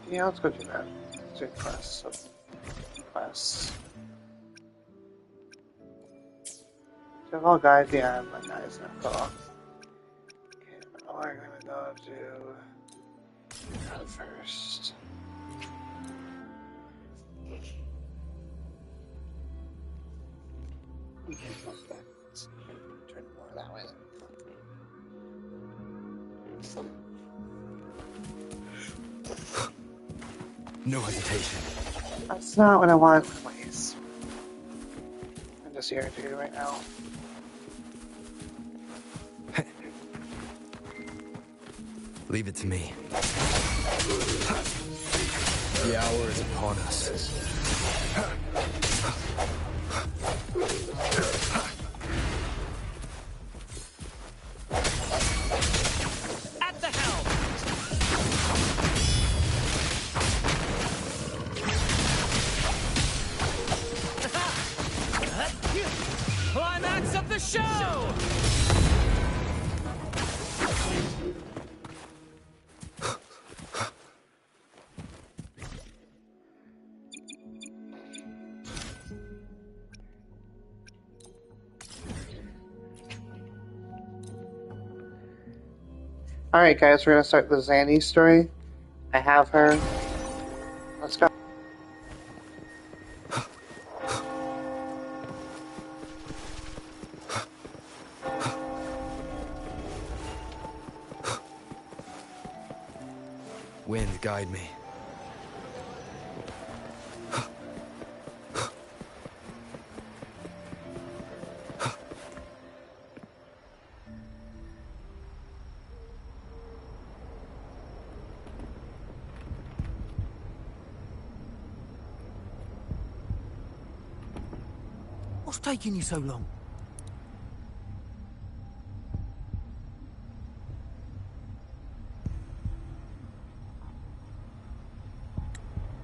Yeah, let's go do that. Let's do quests. Quests. So all guys, yeah, my guys not cool. Okay, but we're gonna go do that first. Okay, let's turn more that way. No hesitation. That's not what I want, please. I'm just irritated right now. Leave it to me. The hour is upon us. At the helm! Climax of the show! Alright guys, we're gonna start the Zani story. I have her. Let's go. Wind, guide me. What's taking you so long?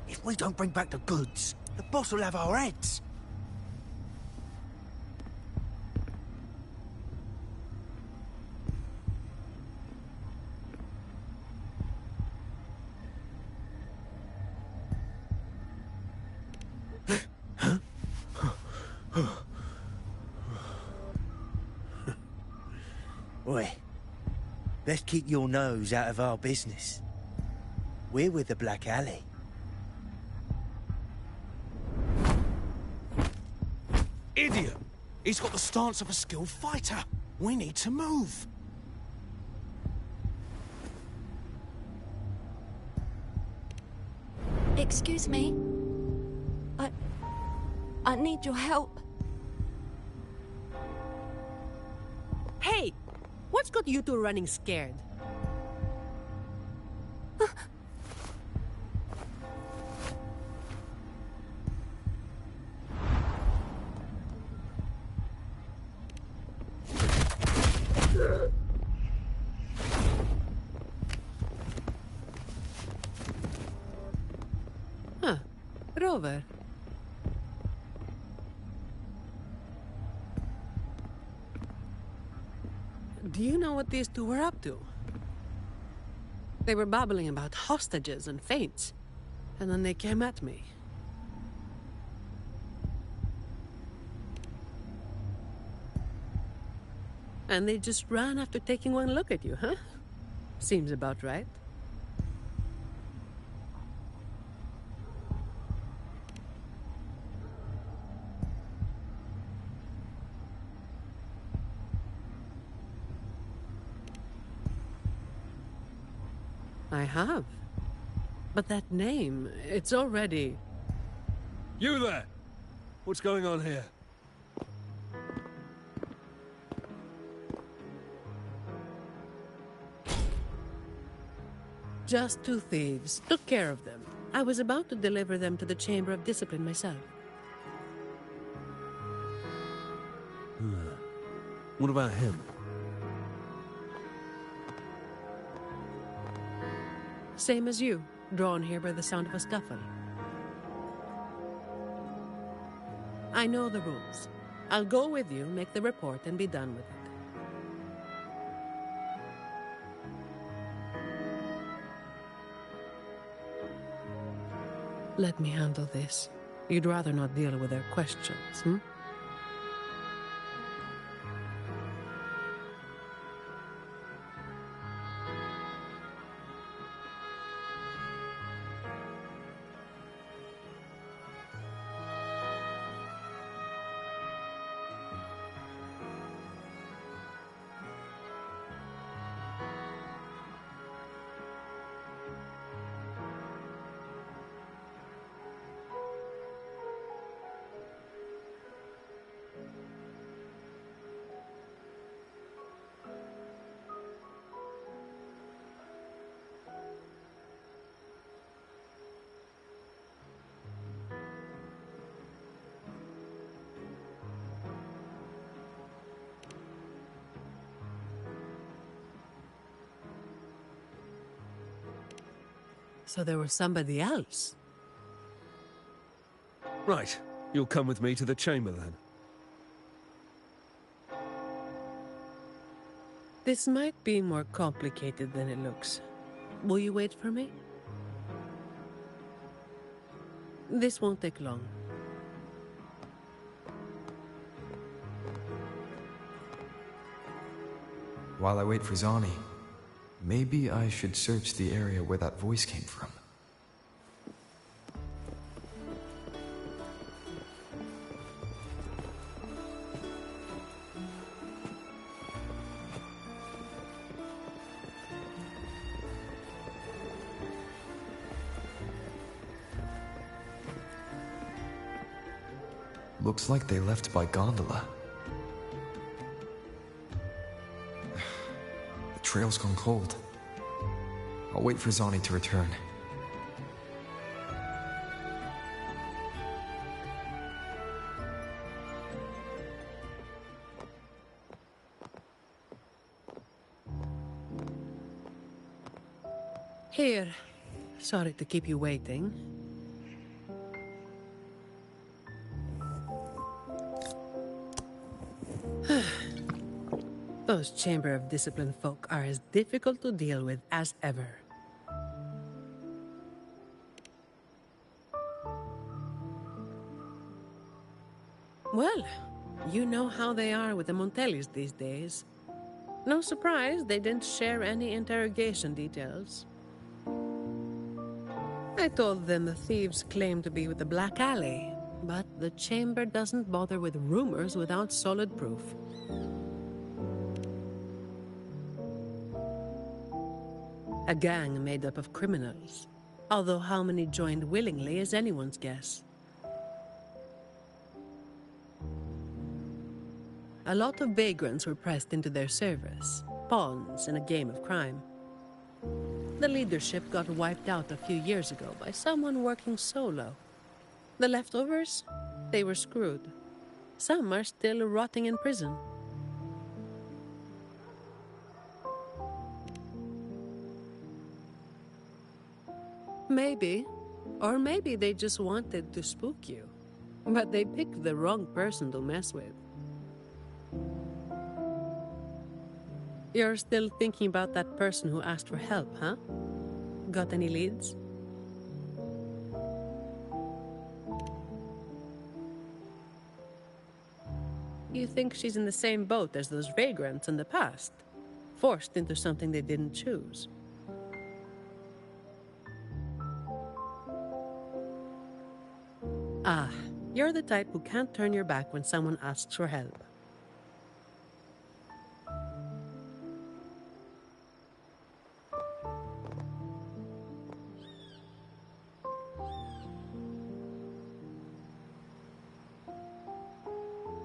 If we don't bring back the goods, the boss will have our heads. Oi, let's keep your nose out of our business. We're with the Black Alley. Idiot! He's got the stance of a skilled fighter. We need to move. Excuse me. I need your help. Hey! What's got you two running scared? Huh. Rover. Do you know what these two were up to? They were babbling about hostages and fates, and then they came at me. And they just ran after taking one look at you, huh? Seems about right. I have. But that name, it's already... You there! What's going on here? Just two thieves. Took care of them. I was about to deliver them to the Chamber of Discipline myself. What about him? Same as you, drawn here by the sound of a scuffle. I know the rules. I'll go with you, make the report, and be done with it. Let me handle this. You'd rather not deal with their questions, hmm? So there was somebody else. Right. You'll come with me to the chamber then. This might be more complicated than it looks. Will you wait for me? This won't take long. While I wait for Zani, maybe I should search the area where that voice came from. Looks like they left by gondola. The trail's gone cold. I'll wait for Zani to return. Here. Sorry to keep you waiting. Those Chamber of Discipline folk are as difficult to deal with as ever. Well, you know how they are with the Montellis these days. No surprise they didn't share any interrogation details. I told them the thieves claimed to be with the Black Alley, but the Chamber doesn't bother with rumors without solid proof. A gang made up of criminals, although how many joined willingly is anyone's guess. A lot of vagrants were pressed into their service, pawns in a game of crime. The leadership got wiped out a few years ago by someone working solo. The leftovers? They were screwed. Some are still rotting in prison. Maybe. Or maybe they just wanted to spook you. But they picked the wrong person to mess with. You're still thinking about that person who asked for help, huh? Got any leads? You think she's in the same boat as those vagrants in the past? Forced into something they didn't choose. Ah, you're the type who can't turn your back when someone asks for help.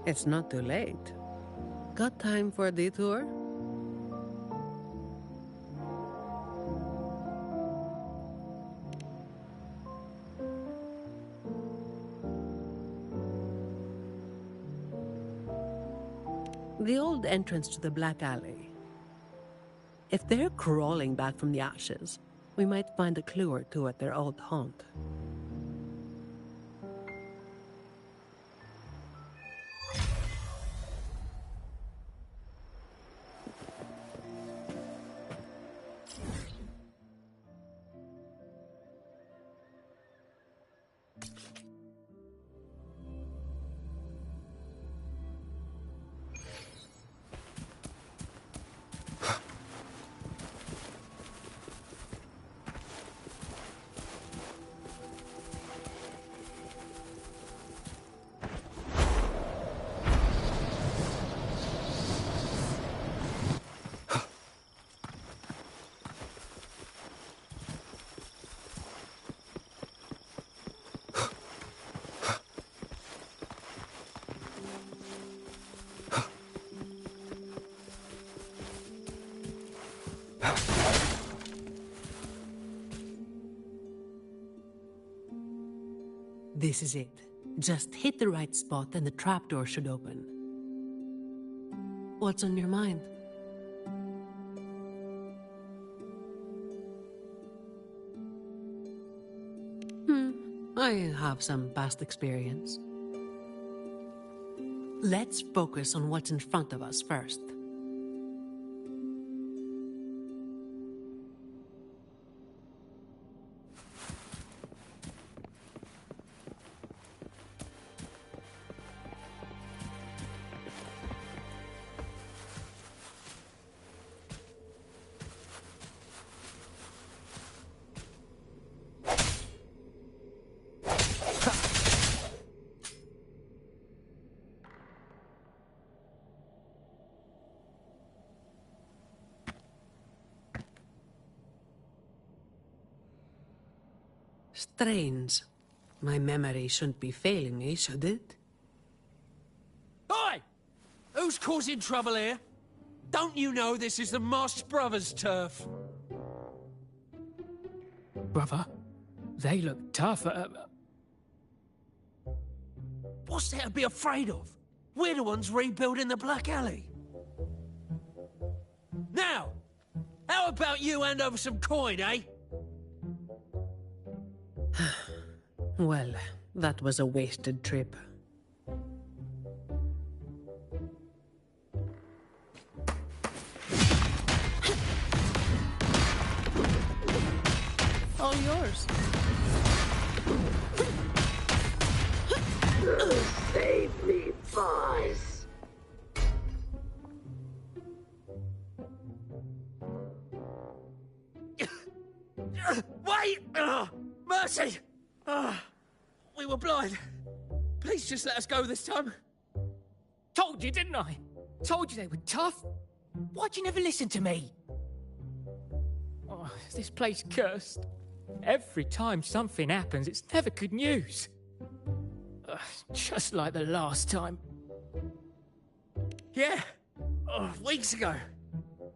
It's not too late. Got time for a detour? The old entrance to the Black Alley. If they're crawling back from the ashes, we might find a clue or two at their old haunt. This is it. Just hit the right spot and the trapdoor should open. What's on your mind? I have some past experience. Let's focus on what's in front of us first. Strange. My memory shouldn't be failing me, should it? Oi! Who's causing trouble here? Don't you know this is the Moss Brothers' turf? Brother, they look tough. What's there to be afraid of? We're the ones rebuilding the Black Alley. Now, how about you hand over some coin, eh? Well, that was a wasted trip. All yours. Save me, boss. Wait! Mercy! We were blind. Please just let us go this time. Told you, didn't I? Told you they were tough. Why'd you never listen to me? Oh, is this place cursed? Every time something happens, it's never good news. Just like the last time. Yeah. Weeks ago.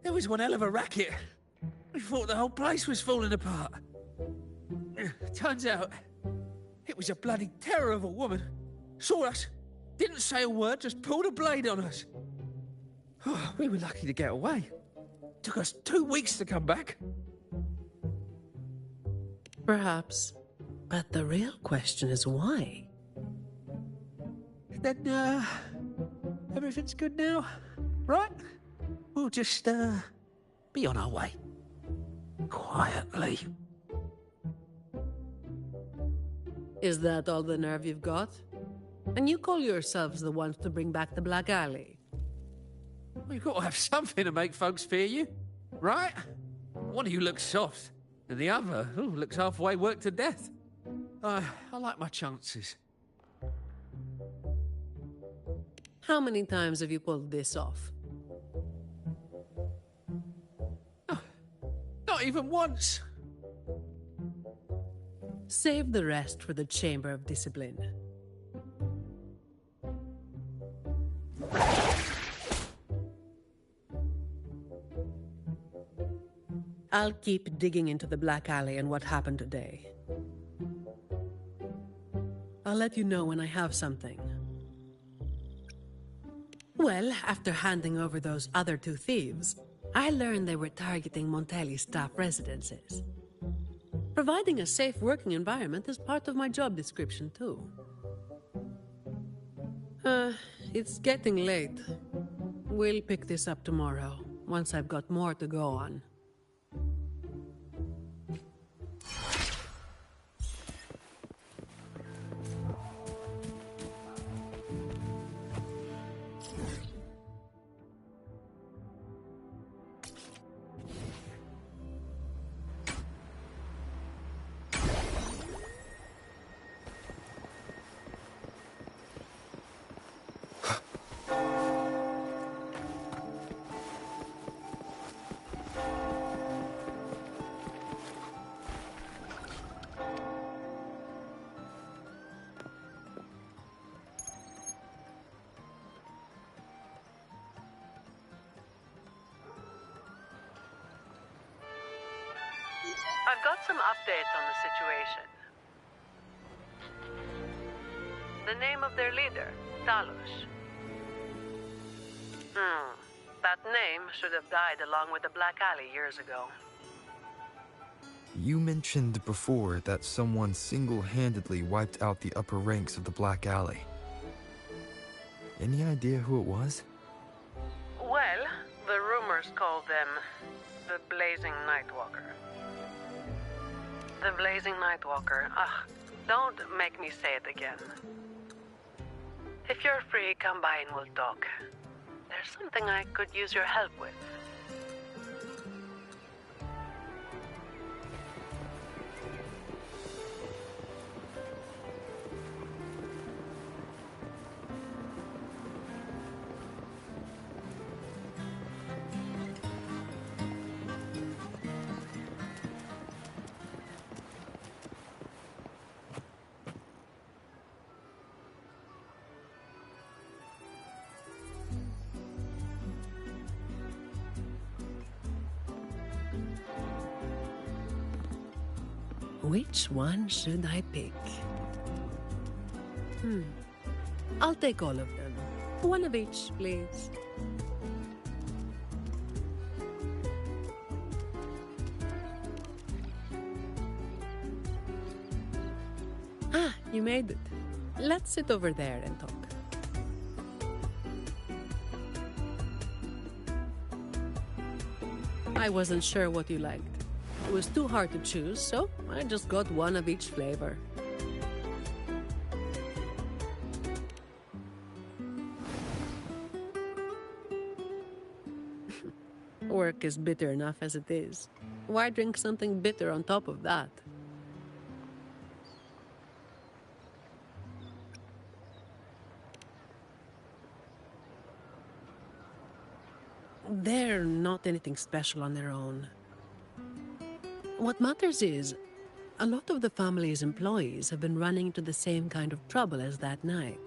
There was one hell of a racket. We thought the whole place was falling apart. Turns out, it was a bloody terror of a woman. Saw us, didn't say a word, just pulled a blade on us. We were lucky to get away. Took us 2 weeks to come back. Perhaps. But the real question is why? Then, everything's good now, right? We'll just, be on our way. Quietly. Is that all the nerve you've got? And you call yourselves the ones to bring back the Black Alley? Well, you've got to have something to make folks fear you, right? One of you looks soft, and the other looks halfway worked to death. I like my chances. How many times have you pulled this off? Not even once. Save the rest for the Chamber of Discipline. I'll keep digging into the Black Alley and what happened today. I'll let you know when I have something. Well, after handing over those other 2 thieves, I learned they were targeting Montelli's staff residences. Providing a safe working environment is part of my job description, too. It's getting late. We'll pick this up tomorrow, once I've got more to go on. I've got some updates on the situation. The name of their leader, Talus. That name should have died along with the Black Alley years ago. You mentioned before that someone single-handedly wiped out the upper ranks of the Black Alley. Any idea who it was? Well, the rumors call them the Blazing Nightwalker. The Blazing Nightwalker. Don't make me say it again. If you're free, come by and we'll talk. There's something I could use your help with. Which one should I pick? I'll take all of them. One of each, please. You made it. Let's sit over there and talk. I wasn't sure what you liked. It was too hard to choose, so I just got one of each flavor. Work is bitter enough as it is. Why drink something bitter on top of that? They're not anything special on their own. What matters is, a lot of the family's employees have been running into the same kind of trouble as that night.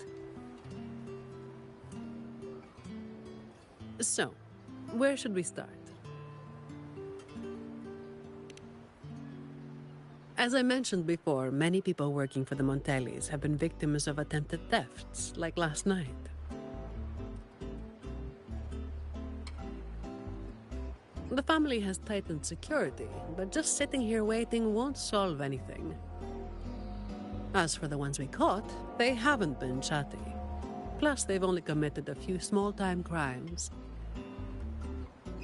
So, where should we start? As I mentioned before, many people working for the Montellis have been victims of attempted thefts, like last night. The family has tightened security, but just sitting here waiting won't solve anything. As for the ones we caught, they haven't been chatty. Plus, they've only committed a few small-time crimes.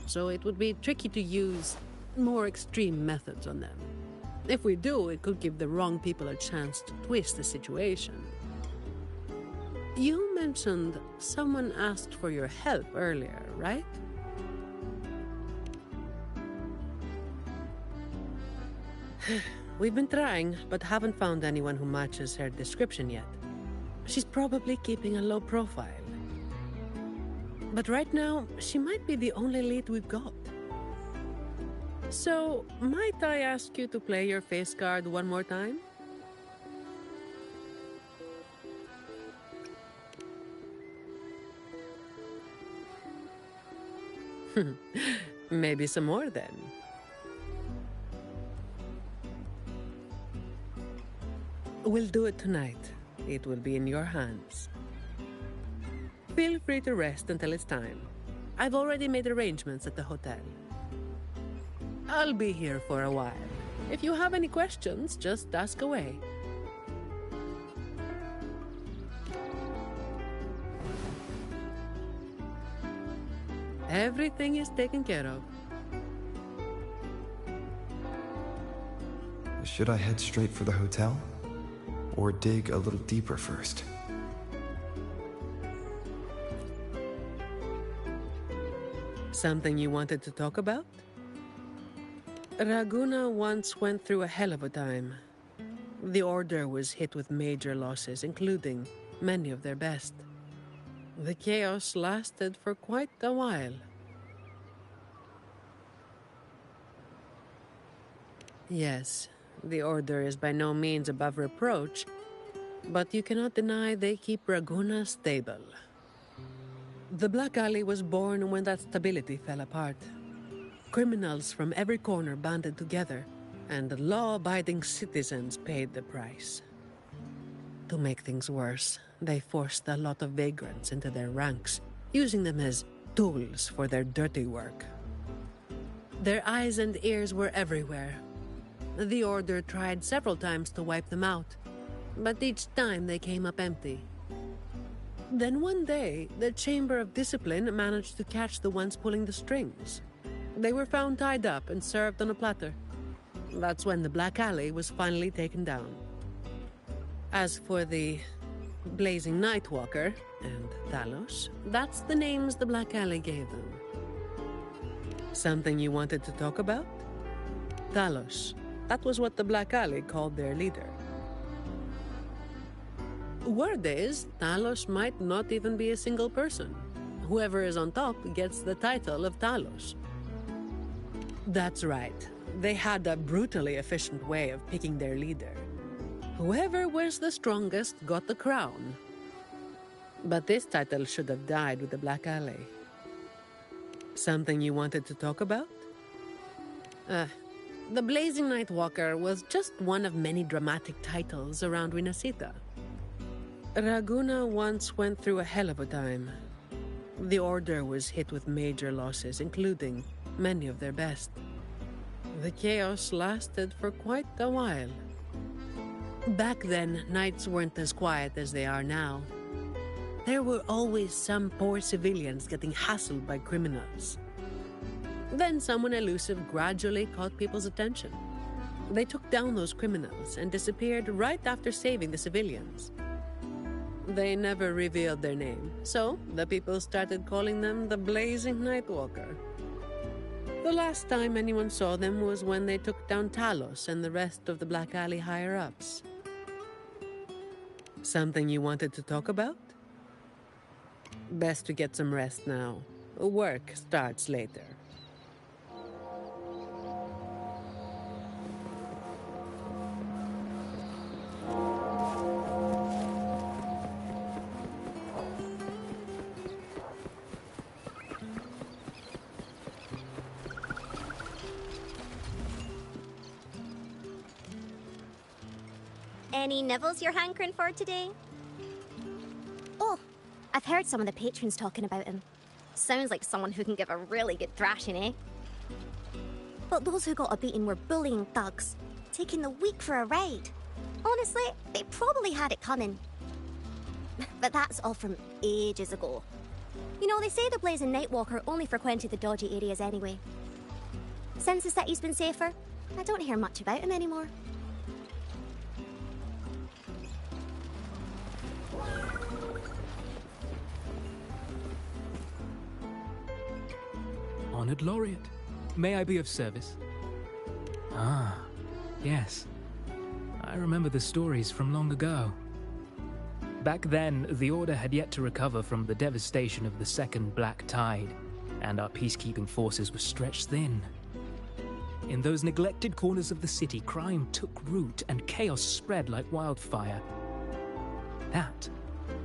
So it would be tricky to use more extreme methods on them. If we do, it could give the wrong people a chance to twist the situation. You mentioned someone asked for your help earlier, right? We've been trying, but haven't found anyone who matches her description yet. She's probably keeping a low profile. But right now, she might be the only lead we've got. So, might I ask you to play your face card one more time? Maybe some more then. We'll do it tonight. It will be in your hands. Feel free to rest until it's time. I've already made arrangements at the hotel. I'll be here for a while. If you have any questions, just ask away. Everything is taken care of. Should I head straight for the hotel? Or dig a little deeper first? Something you wanted to talk about? Raguna once went through a hell of a time. The Order was hit with major losses, including many of their best. The chaos lasted for quite a while. Yes, the Order is by no means above reproach, but you cannot deny they keep Raguna stable. The Black Alley was born when that stability fell apart. Criminals from every corner banded together, and the law-abiding citizens paid the price. To make things worse, they forced a lot of vagrants into their ranks, using them as tools for their dirty work. Their eyes and ears were everywhere. The Order tried several times to wipe them out, but each time they came up empty. Then one day, the Chamber of Discipline managed to catch the ones pulling the strings. They were found tied up and served on a platter. That's when the Black Alley was finally taken down. As for the Blazing Nightwalker and Talos, that's the names the Black Alley gave them. Something you wanted to talk about? Talos. That was what the Black Alley called their leader. Word is, Talos might not even be a single person. Whoever is on top gets the title of Talos. That's right. They had a brutally efficient way of picking their leader. Whoever was the strongest got the crown. But this title should have died with the Black Alley. Something you wanted to talk about? The Blazing Nightwalker was just one of many dramatic titles around Winasita. Raguna once went through a hell of a time. The Order was hit with major losses, including many of their best. The chaos lasted for quite a while. Back then, nights weren't as quiet as they are now. There were always some poor civilians getting hassled by criminals. Then someone elusive gradually caught people's attention. They took down those criminals and disappeared right after saving the civilians. They never revealed their name, so the people started calling them the Blazing Nightwalker. The last time anyone saw them was when they took down Talos and the rest of the Black Alley higher-ups. Something you wanted to talk about? Best to get some rest now. Work starts later. Any nibbles you're hankering for today? Oh, I've heard some of the patrons talking about him. Sounds like someone who can give a really good thrashing, eh? But those who got a beating were bullying thugs, taking the weak for a ride. Honestly, they probably had it coming. But that's all from ages ago. You know, they say the Blazing Nightwalker only frequented the dodgy areas anyway. Since the city's been safer, I don't hear much about him anymore. Honored Laureate, may I be of service? Ah, yes. I remember the stories from long ago. Back then, the Order had yet to recover from the devastation of the Second Black Tide, and our peacekeeping forces were stretched thin. In those neglected corners of the city, crime took root and chaos spread like wildfire. That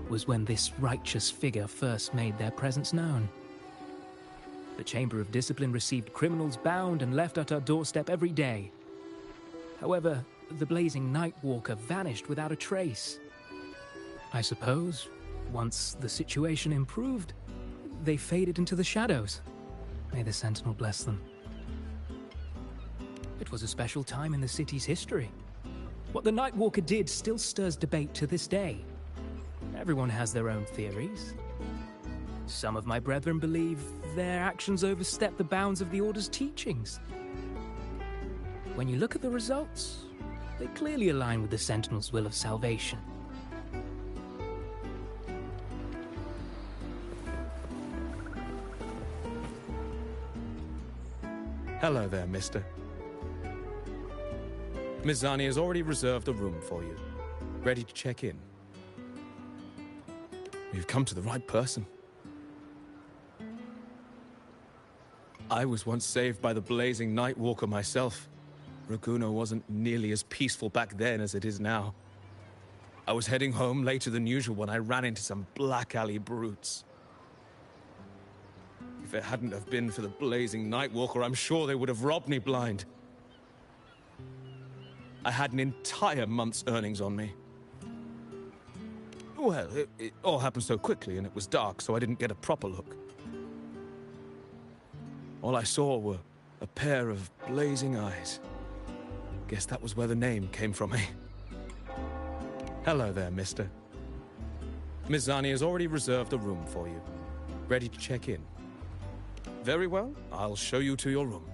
was when this righteous figure first made their presence known. The Chamber of Discipline received criminals bound and left at our doorstep every day. However, the Blazing Nightwalker vanished without a trace. I suppose, once the situation improved, they faded into the shadows. May the Sentinel bless them. It was a special time in the city's history. What the Nightwalker did still stirs debate to this day. Everyone has their own theories. Some of my brethren believe their actions overstep the bounds of the Order's teachings. When you look at the results, they clearly align with the Sentinel's will of salvation. Hello there, mister. Miss Zani has already reserved a room for you. Ready to check in. You've come to the right person. I was once saved by the Blazing Nightwalker myself. Raguna wasn't nearly as peaceful back then as it is now. I was heading home later than usual when I ran into some Black Alley brutes. If it hadn't have been for the Blazing Nightwalker, I'm sure they would have robbed me blind. I had an entire month's earnings on me. Well, it all happened so quickly and it was dark, so I didn't get a proper look. All I saw were a pair of blazing eyes. Guess that was where the name came from, eh? Hello there, mister. Miss Zani has already reserved a room for you. Ready to check in. Very well, I'll show you to your room.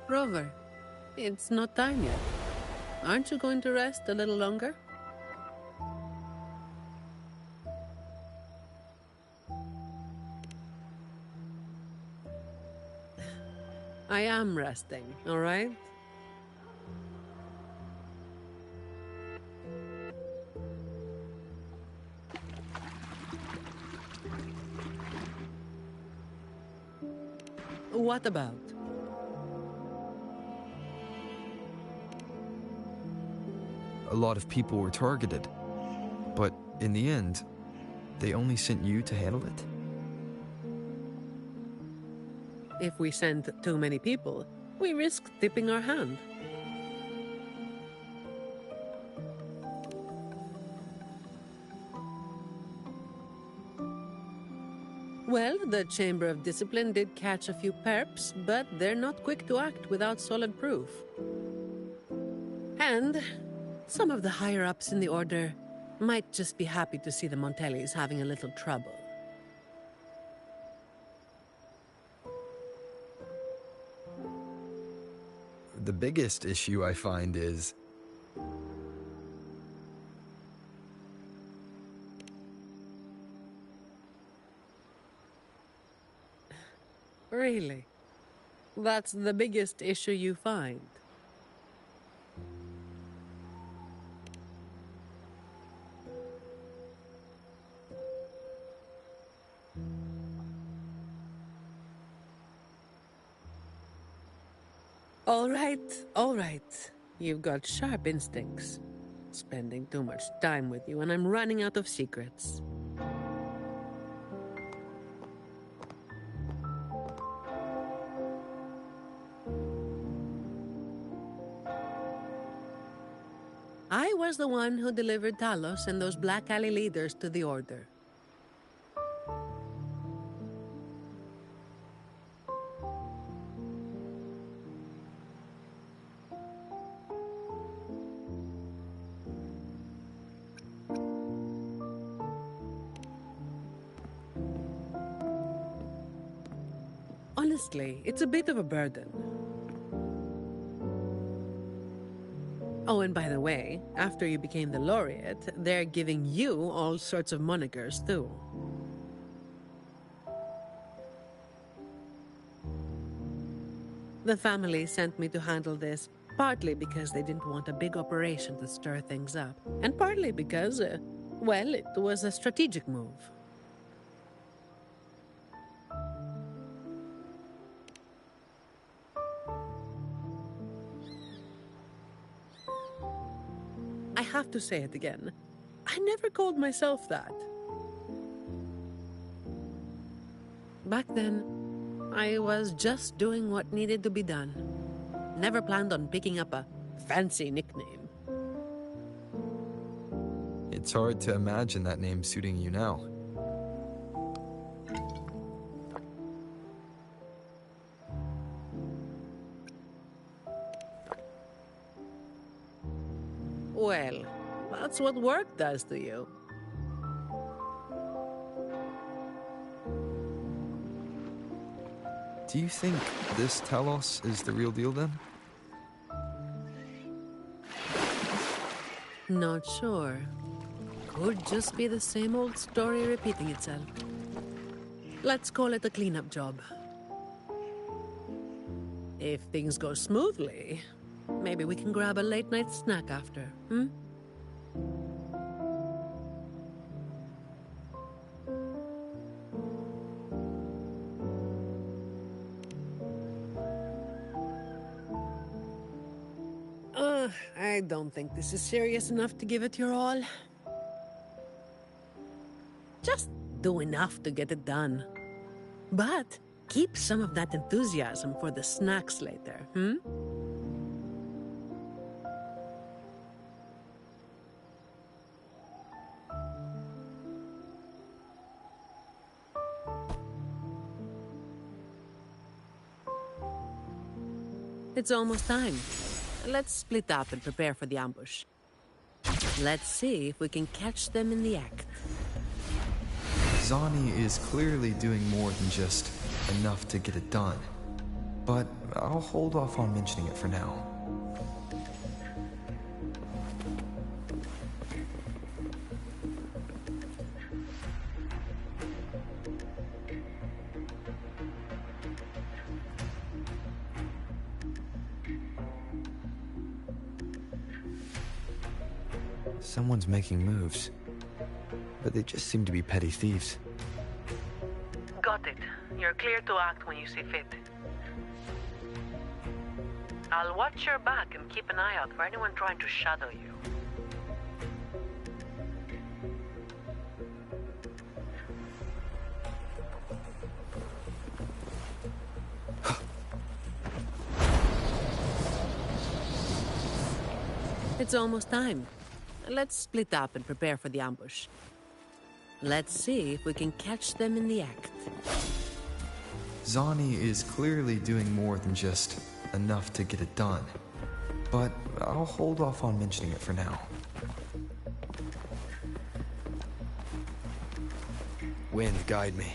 Rover, it's not time yet. Aren't you going to rest a little longer? I am resting, all right? What about? A lot of people were targeted, but in the end, they only sent you to handle it? If we send too many people, we risk tipping our hand. Well, the Chamber of Discipline did catch a few perps, but they're not quick to act without solid proof. And some of the higher-ups in the Order might just be happy to see the Montellis having a little trouble. The biggest issue I find is... Really? That's the biggest issue you find? All right. You've got sharp instincts. Spending too much time with you and I'm running out of secrets. I was the one who delivered Talos and those Black Alley leaders to the Order. Honestly, it's a bit of a burden. Oh, and by the way, after you became the laureate, they're giving you all sorts of monikers, too. The family sent me to handle this, partly because they didn't want a big operation to stir things up, and partly because, well, it was a strategic move. I have to say it again. I never called myself that. Back then, I was just doing what needed to be done. Never planned on picking up a fancy nickname. It's hard to imagine that name suiting you now. Well, that's what work does to you. Do you think this Talos is the real deal then? Not sure. Could just be the same old story repeating itself. Let's call it a cleanup job. If things go smoothly, maybe we can grab a late-night snack after, hmm? I don't think this is serious enough to give it your all. Just do enough to get it done. But keep some of that enthusiasm for the snacks later, hmm? It's almost time. Let's split up and prepare for the ambush. Let's see if we can catch them in the act. Zani is clearly doing more than just enough to get it done. But I'll hold off on mentioning it for now. Someone's making moves, but they just seem to be petty thieves. Got it. You're clear to act when you see fit. I'll watch your back and keep an eye out for anyone trying to shadow you. It's almost time. Let's split up and prepare for the ambush. Let's see if we can catch them in the act. Zani is clearly doing more than just enough to get it done. But I'll hold off on mentioning it for now. Wind, guide me.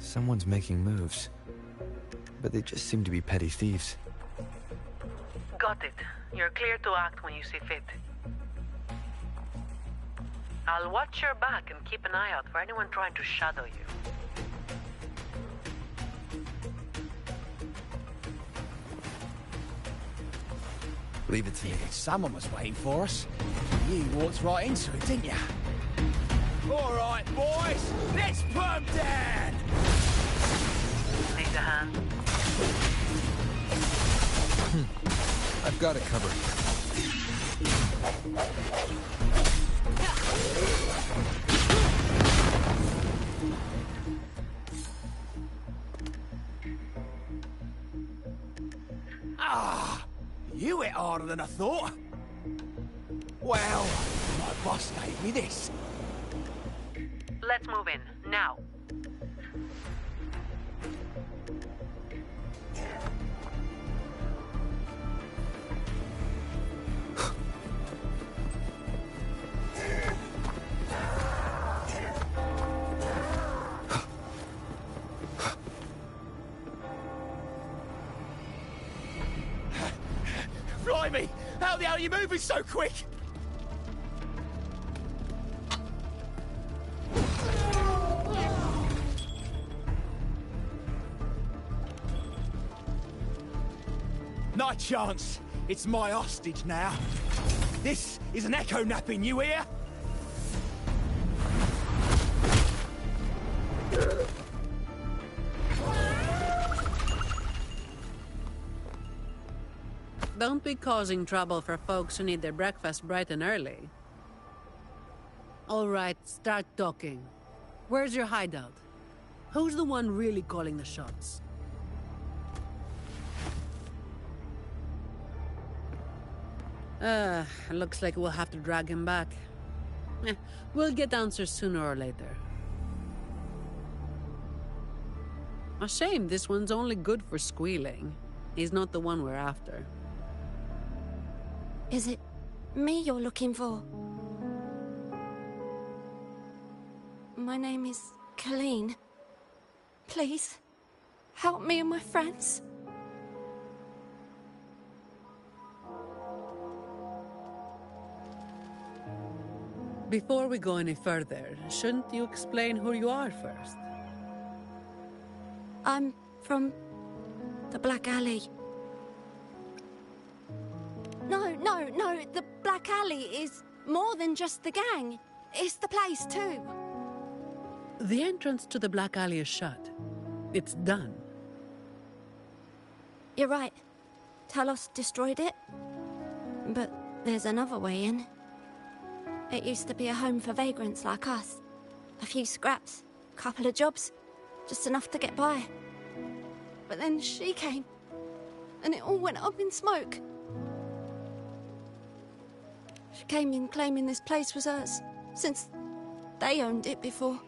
Someone's making moves, but they just seem to be petty thieves. Got it. You're clear to act when you see fit. I'll watch your back and keep an eye out for anyone trying to shadow you. Leave it to me. Someone was waiting for us. You walked right into it, didn't you? All right, boys, let's put 'em down! Need a hand? I've got it covered. Ah, you hit harder than I thought. Well, my boss gave me this. Let's move in, now. Blimey, how the hell are you moving so quick? Not a chance. It's my hostage now. This is an echo napping, you hear? Don't be causing trouble for folks who need their breakfast bright and early. All right, start talking. Where's your hideout? Who's the one really calling the shots? Looks like we'll have to drag him back. We'll get answers sooner or later. A shame this one's only good for squealing. He's not the one we're after. Is it me you're looking for? My name is Colleen. Please, help me and my friends. Before we go any further, shouldn't you explain who you are first? I'm from the Black Alley. No, the Black Alley is more than just the gang. It's the place too. The entrance to the Black Alley is shut. It's done. You're right. Talos destroyed it. But there's another way in. It used to be a home for vagrants like us. A few scraps, couple of jobs, just enough to get by. But then she came, and it all went up in smoke. She came in claiming this place was hers, since they owned it before.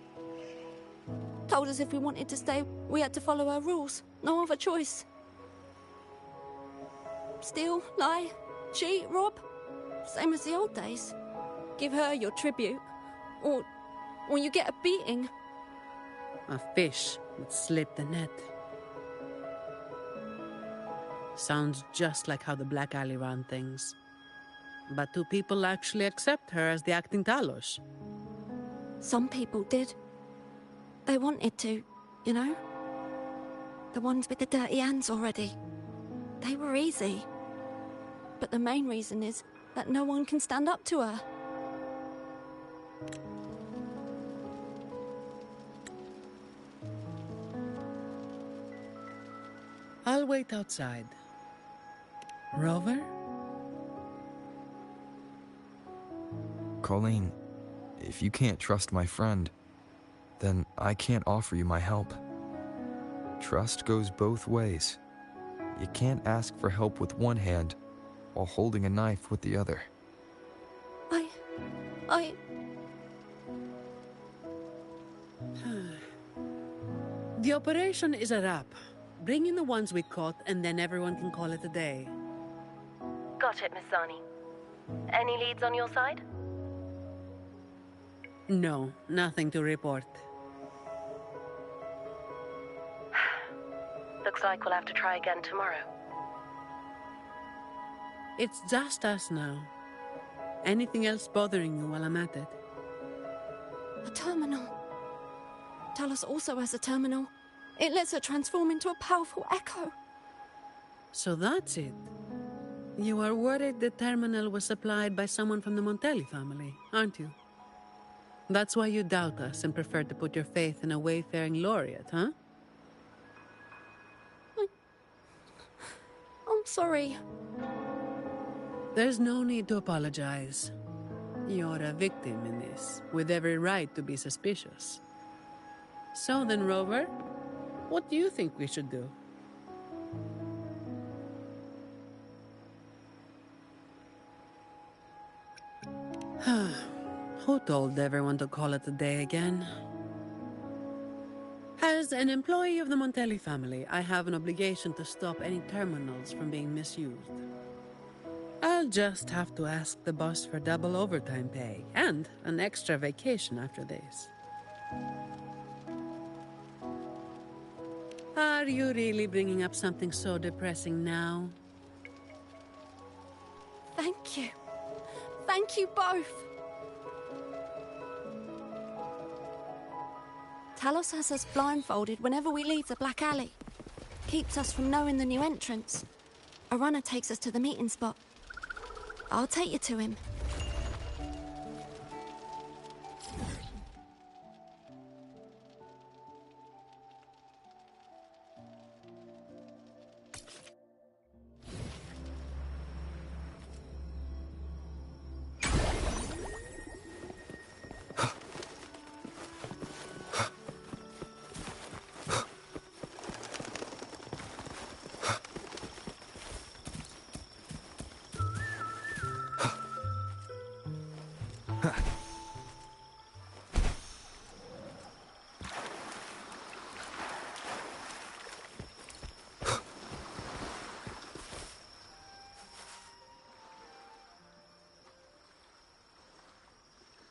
Told us if we wanted to stay, we had to follow her rules. No other choice. Steal, lie, cheat, rob. Same as the old days. Give her your tribute, or you get a beating. A fish would slip the net. Sounds just like how the Black Alley ran things. But do people actually accept her as the acting Talos? Some people did. They wanted to, you know? The ones with the dirty hands already. They were easy. But the main reason is that no one can stand up to her. I'll wait outside. Rover? Colleen, if you can't trust my friend, then I can't offer you my help. Trust goes both ways. You can't ask for help with one hand while holding a knife with the other. I... The operation is a wrap. Bring in the ones we caught, and then everyone can call it a day. Got it, Miss Zani. Any leads on your side? No, nothing to report. Looks like we'll have to try again tomorrow. It's just us now. Anything else bothering you while I'm at it? A terminal. Talos also has a terminal. It lets her transform into a powerful echo. So that's it. You are worried the terminal was supplied by someone from the Montelli family, aren't you? That's why you doubt us and prefer to put your faith in a wayfaring laureate, huh? I'm sorry. There's no need to apologize. You're a victim in this, with every right to be suspicious. So then, Rover, what do you think we should do? Who told everyone to call it a day again? As an employee of the Montelli family, I have an obligation to stop any terminals from being misused. I'll just have to ask the boss for double overtime pay and an extra vacation after this. Are you really bringing up something so depressing now? Thank you. Thank you both. Talos has us blindfolded whenever we leave the Black Alley. Keeps us from knowing the new entrance. A runner takes us to the meeting spot. I'll take you to him.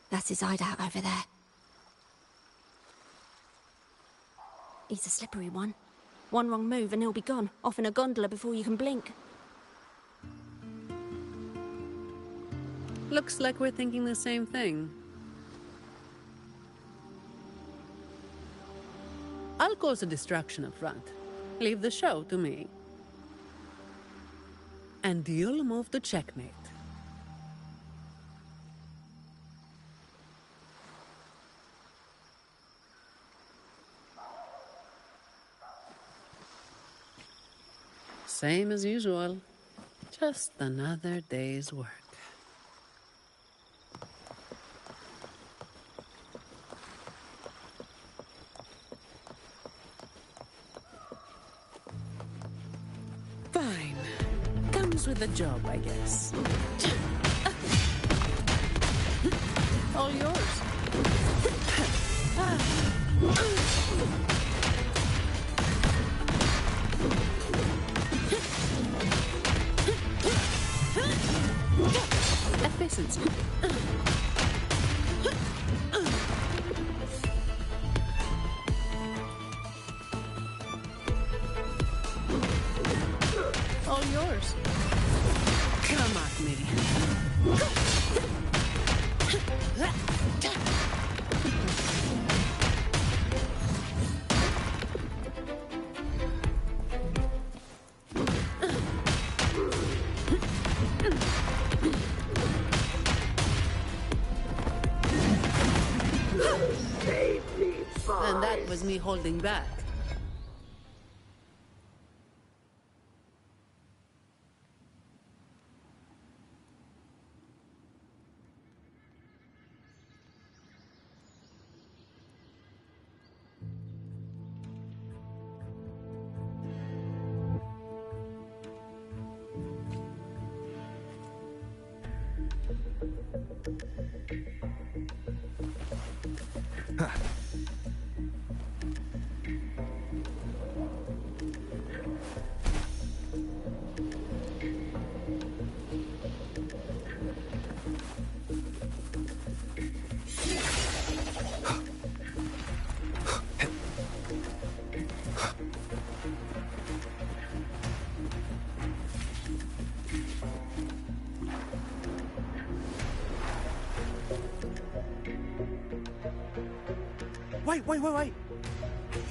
That's his hideout over there. He's a slippery one. One wrong move and he'll be gone, off in a gondola before you can blink. Looks like we're thinking the same thing. I'll cause a distraction up front. Leave the show to me. And you'll move to checkmate. Same as usual. Just another day's work. Fine. Comes with the job, I guess. All yours. Efficiency. All yours. Come at me. And that was me holding back. Wait.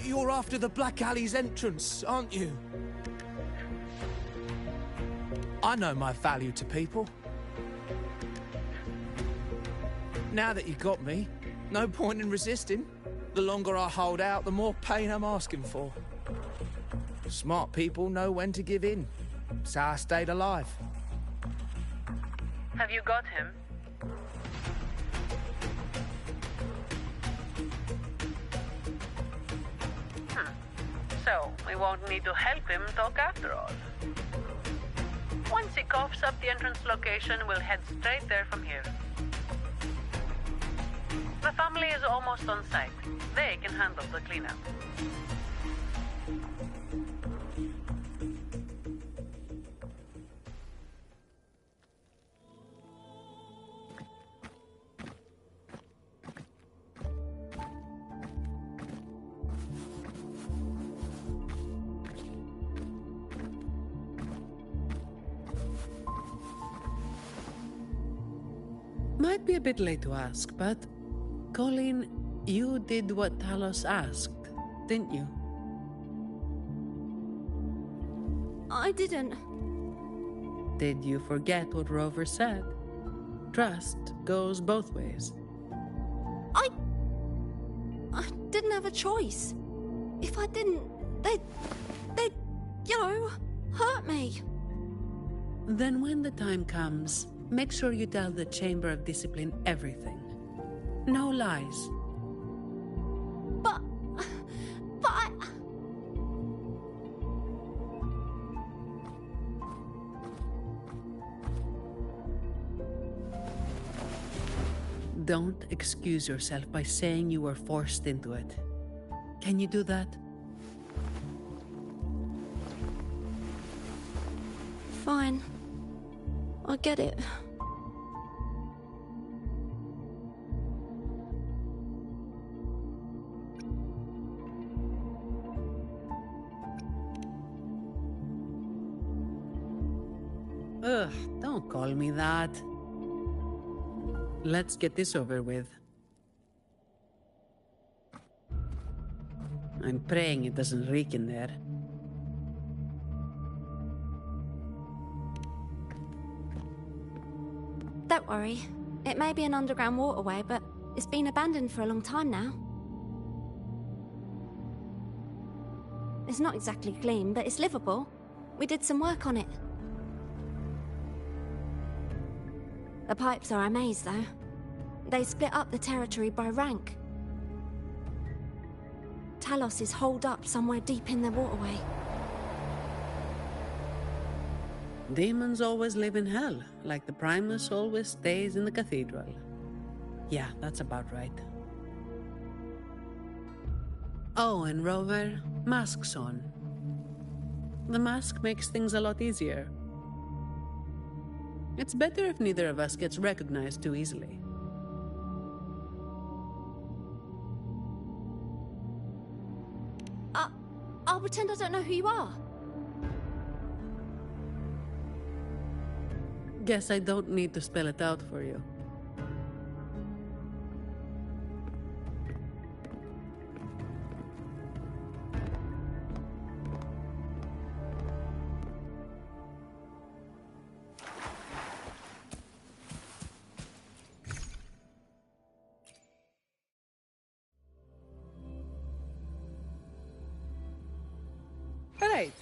You're after the Black Alley's entrance, aren't you? I know my value to people. Now that you got me, no point in resisting. The longer I hold out, the more pain I'm asking for. Smart people know when to give in. That's how I stayed alive. Have you got him? So, we won't need to help him talk after all. Once he coughs up the entrance location, we'll head straight there from here. The family is almost on site. They can handle the cleanup. Might be a bit late to ask, but Colleen, you did what Talos asked, didn't you? I didn't. Did you forget what Rover said? Trust goes both ways. I didn't have a choice. If I didn't, they'd, hurt me. Then when the time comes, make sure you tell the Chamber of Discipline everything. No lies. But I... Don't excuse yourself by saying you were forced into it. Can you do that? Fine. I get it. Ugh, don't call me that. Let's get this over with. I'm praying it doesn't reek in there. Don't worry. It may be an underground waterway, but it's been abandoned for a long time now. It's not exactly clean, but it's livable. We did some work on it. The pipes are a maze, though. They split up the territory by rank. Talos is holed up somewhere deep in the waterway. Demons always live in hell, like the Primus always stays in the cathedral. Yeah, that's about right. Oh, and Rover, mask's on. The mask makes things a lot easier. It's better if neither of us gets recognized too easily. I'll pretend I don't know who you are. Guess I don't need to spell it out for you. Right,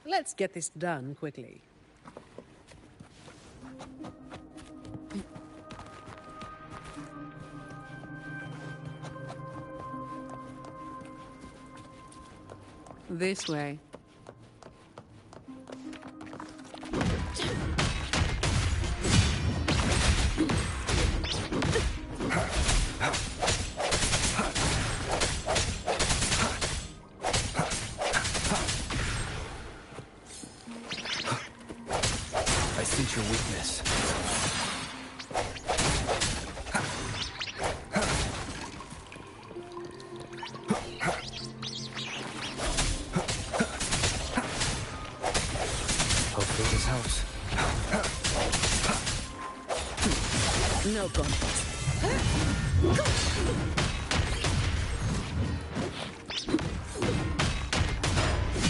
let's get this done quickly. This way. I sense your weakness. House. No contest.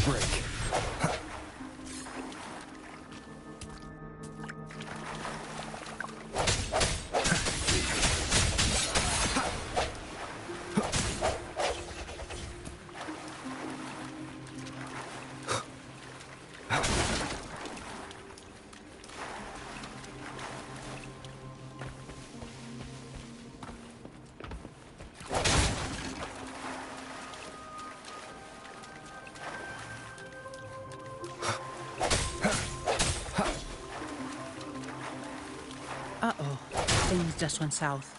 Break. Uh-oh. Things just went south.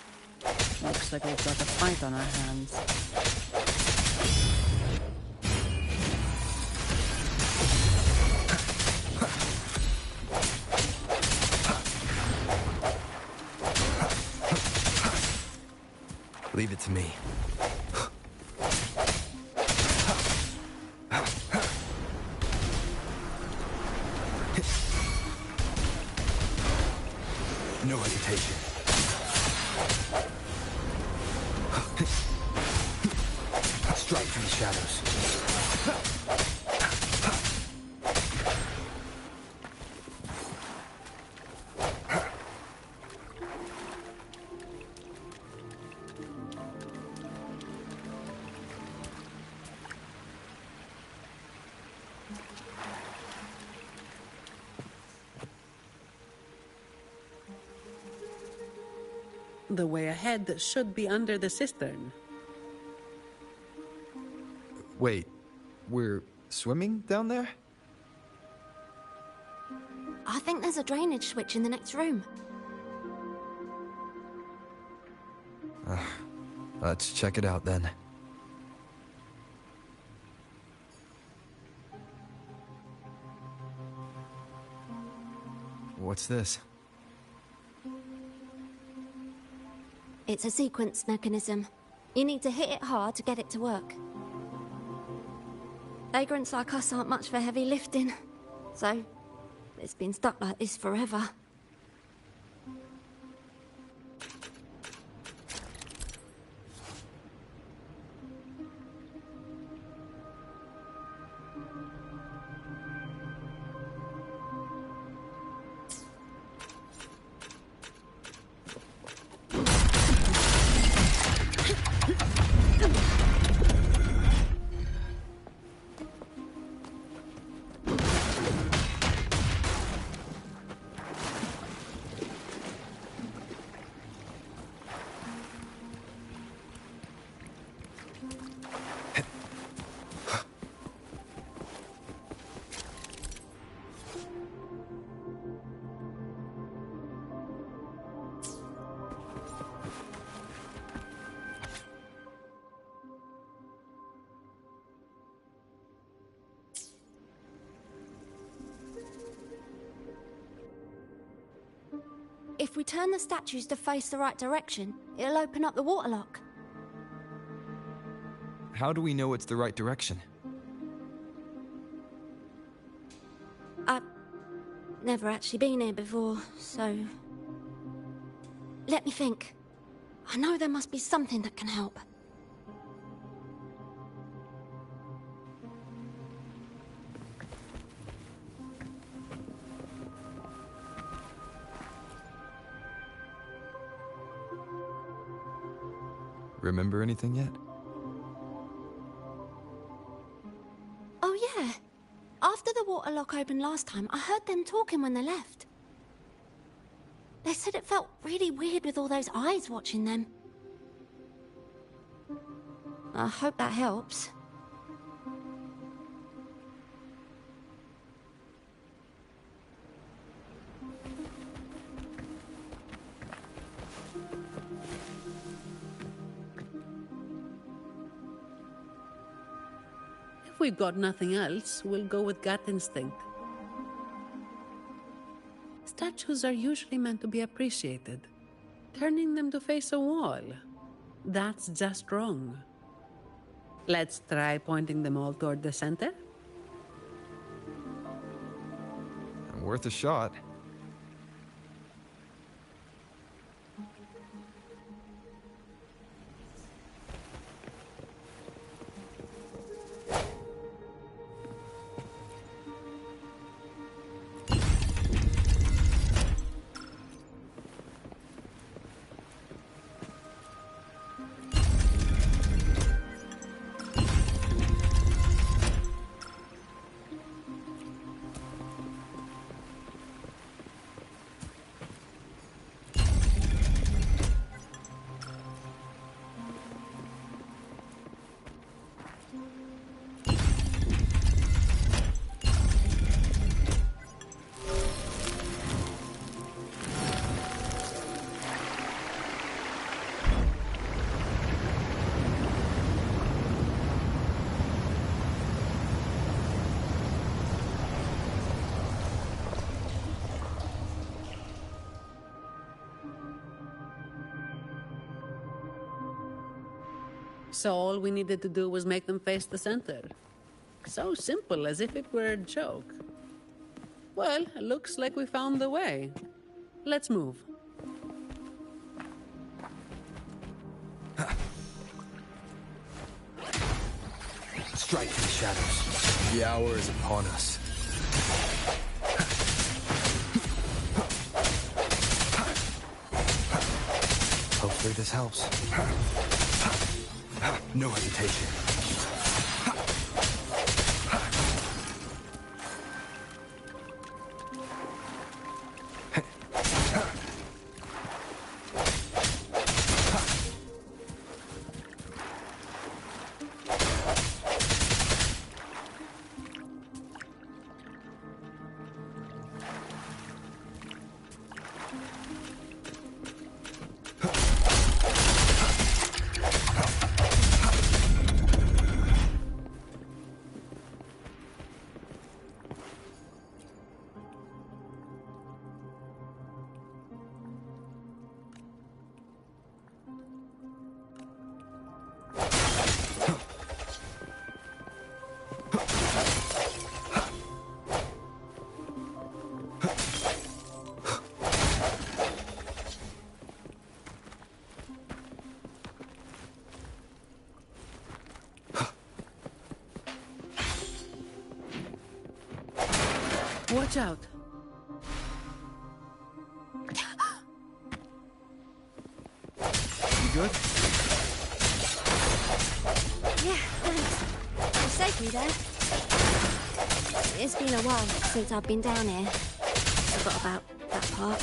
Looks like we've got a fight on our hands. Leave it to me. No hesitation. Strike from the shadows. The way ahead should be under the cistern. Wait, we're swimming down there? I think there's a drainage switch in the next room. Let's check it out then. What's this? It's a sequence mechanism. You need to hit it hard to get it to work. Vagrants like us aren't much for heavy lifting, so it's been stuck like this forever. If we turn the statues to face the right direction, it'll open up the waterlock. How do we know it's the right direction? I've never actually been here before, so... Let me think. I know there must be something that can help. Remember anything yet? Oh yeah. After the waterlock opened last time, I heard them talking when they left. They said it felt really weird with all those eyes watching them. I hope that helps. If we've got nothing else, we'll go with gut instinct. Statues are usually meant to be appreciated. Turning them to face a wall, that's just wrong. Let's try pointing them all toward the center. Worth a shot. So all we needed to do was make them face the center. So simple, as if it were a joke. Well, it looks like we found the way. Let's move. Strike in the shadows. The hour is upon us. Hopefully this helps. No hesitation. Watch out. You good? Yeah, thanks. You saved me there. It's been a while since I've been down here. Forgot about that part.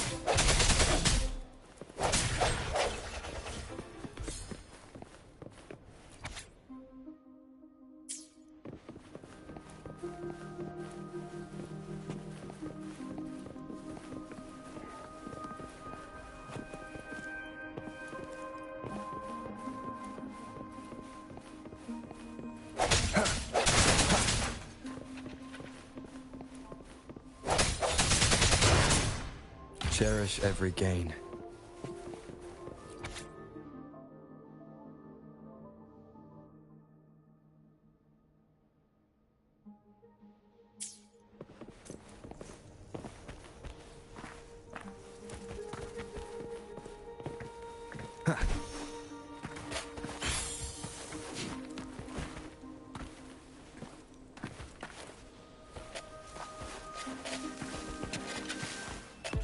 Cherish every gain.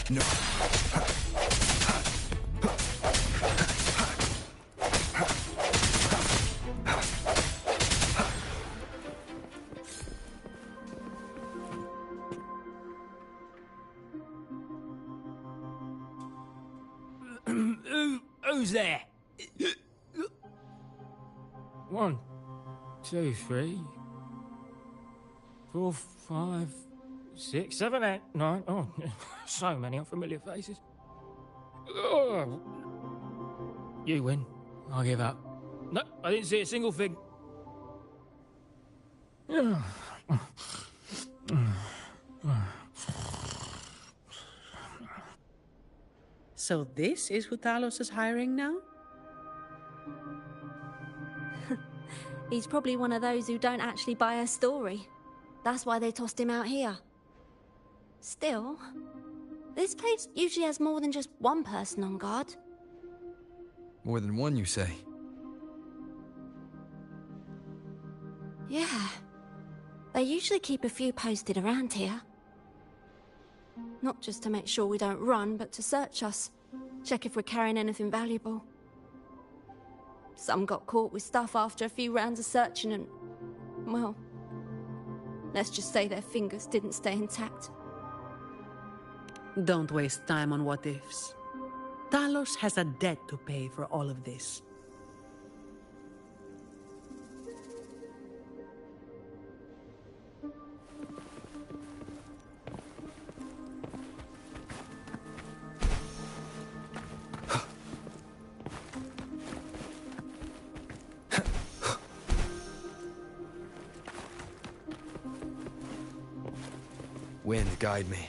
No. Who's there? 1, 2, 3, 4, 5, 6, 7, 8, 9. Oh, so many unfamiliar faces. Oh. You win. I give up. No, I didn't see a single thing. So this is who Talos is hiring now? He's probably one of those who don't actually buy a story. That's why they tossed him out here. Still, this place usually has more than just one person on guard. More than one, you say? Yeah. They usually keep a few posted around here. Not just to make sure we don't run, but to search us. Check if we're carrying anything valuable. Some got caught with stuff after a few rounds of searching and... well... let's just say their fingers didn't stay intact. Don't waste time on what-ifs. Talos has a debt to pay for all of this. Wind, guide me.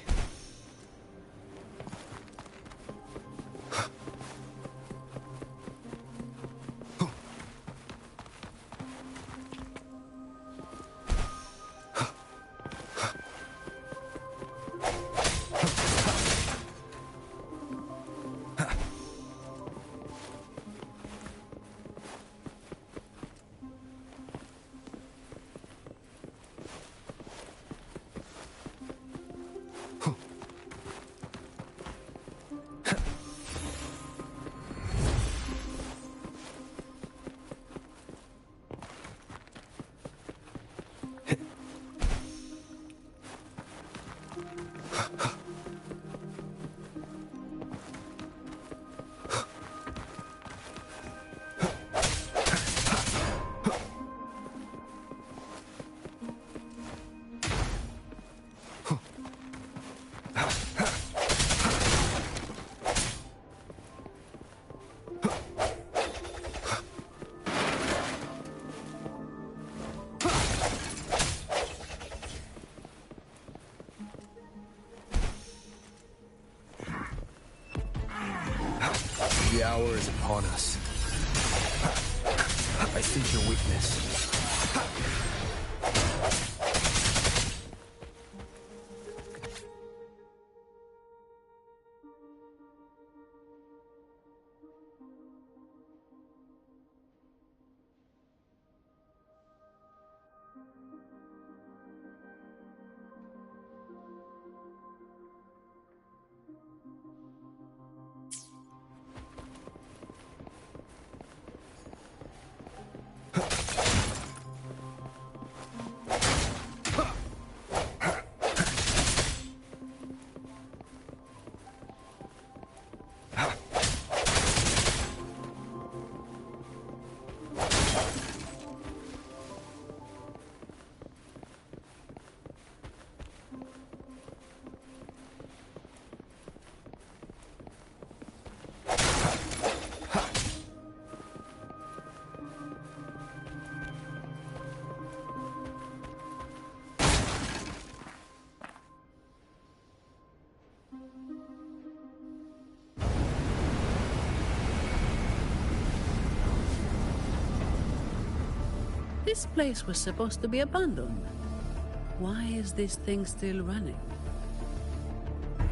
The hour is upon us. I seek your weakness. This place was supposed to be abandoned. Why is this thing still running?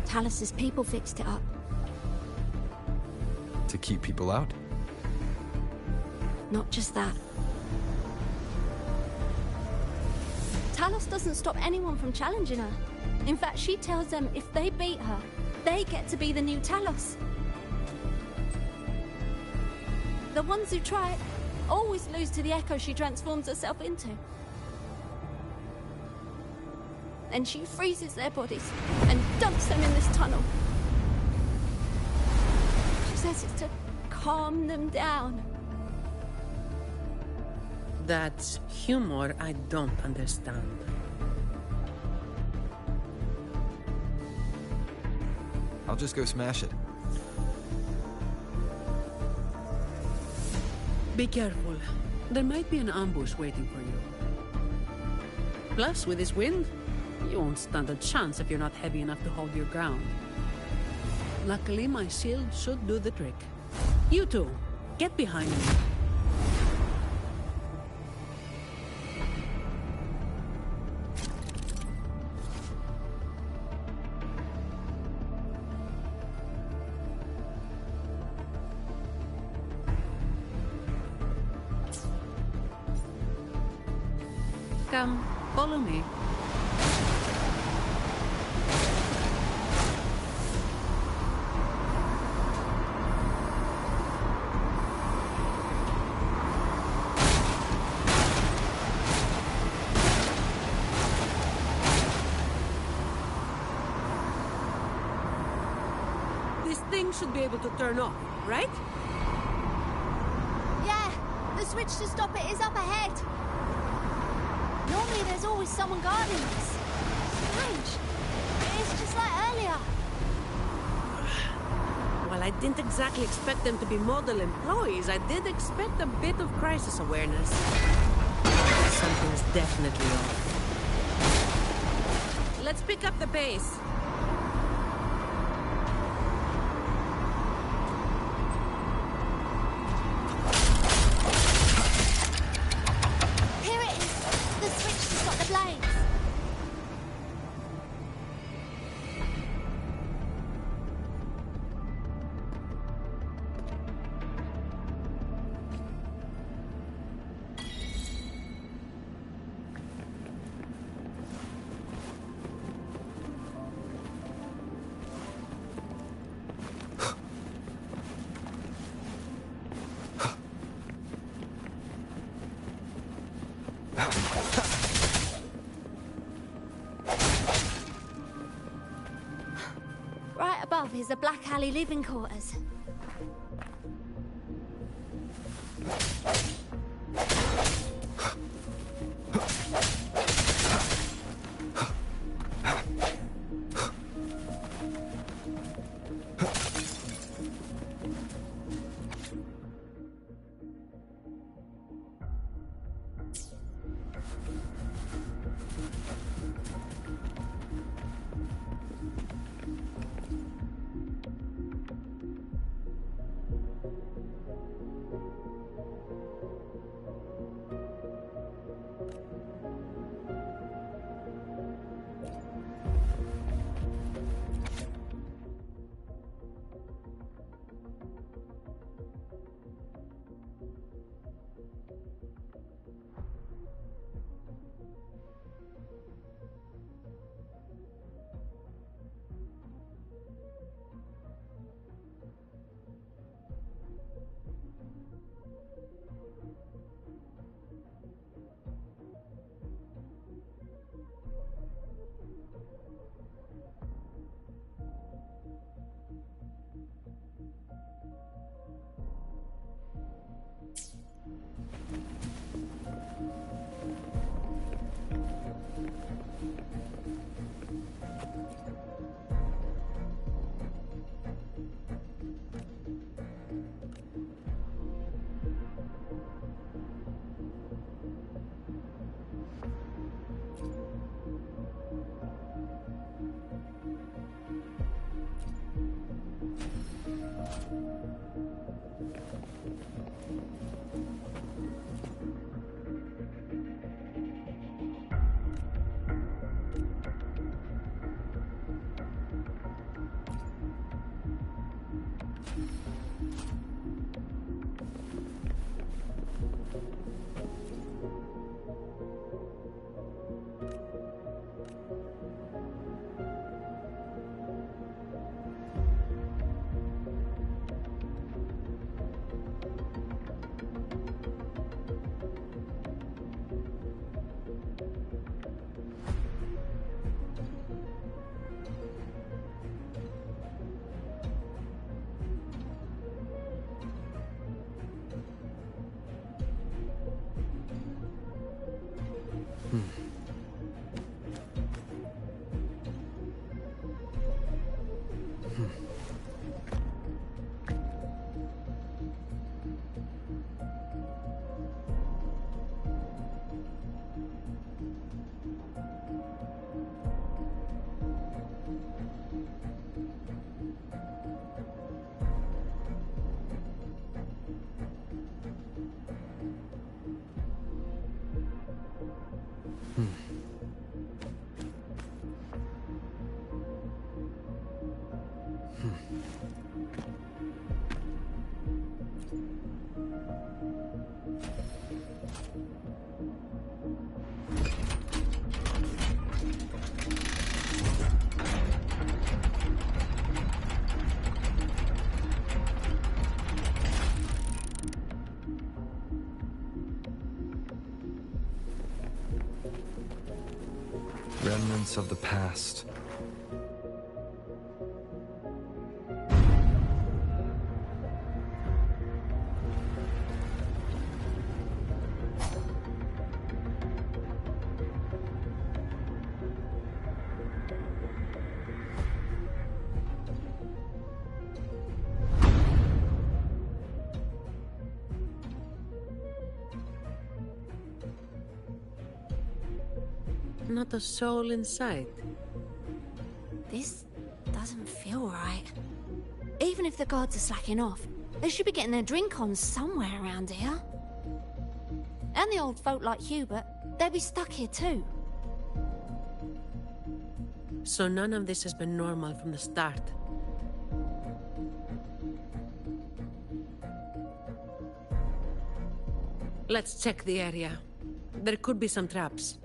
Talos's people fixed it up. To keep people out? Not just that. Talos doesn't stop anyone from challenging her. In fact, she tells them if they beat her, they get to be the new Talos. The ones who try it always lose to the echo she transforms herself into. And she freezes their bodies and dumps them in this tunnel. She says it's to calm them down. That's humor I don't understand. I'll just go smash it. Be careful. There might be an ambush waiting for you. Plus, with this wind, you won't stand a chance if you're not heavy enough to hold your ground. Luckily, my shield should do the trick. You two, get behind me. Come, follow me. This thing should be able to turn off, right? Yeah, the switch to stop it is up ahead. Normally there's always someone guarding us. Strange. It's just like earlier. Well, I didn't exactly expect them to be model employees. I did expect a bit of crisis awareness. Something's definitely off. Let's pick up the pace. Here it is. The switch to stop the blades. Right above is the Black Alley living quarters. remnants of the past. Not a soul in sight. This doesn't feel right. Even if the guards are slacking off, they should be getting their drink on somewhere around here. And the old folk like Hubert, they'll be stuck here too. So none of this has been normal from the start. Let's check the area. There could be some traps.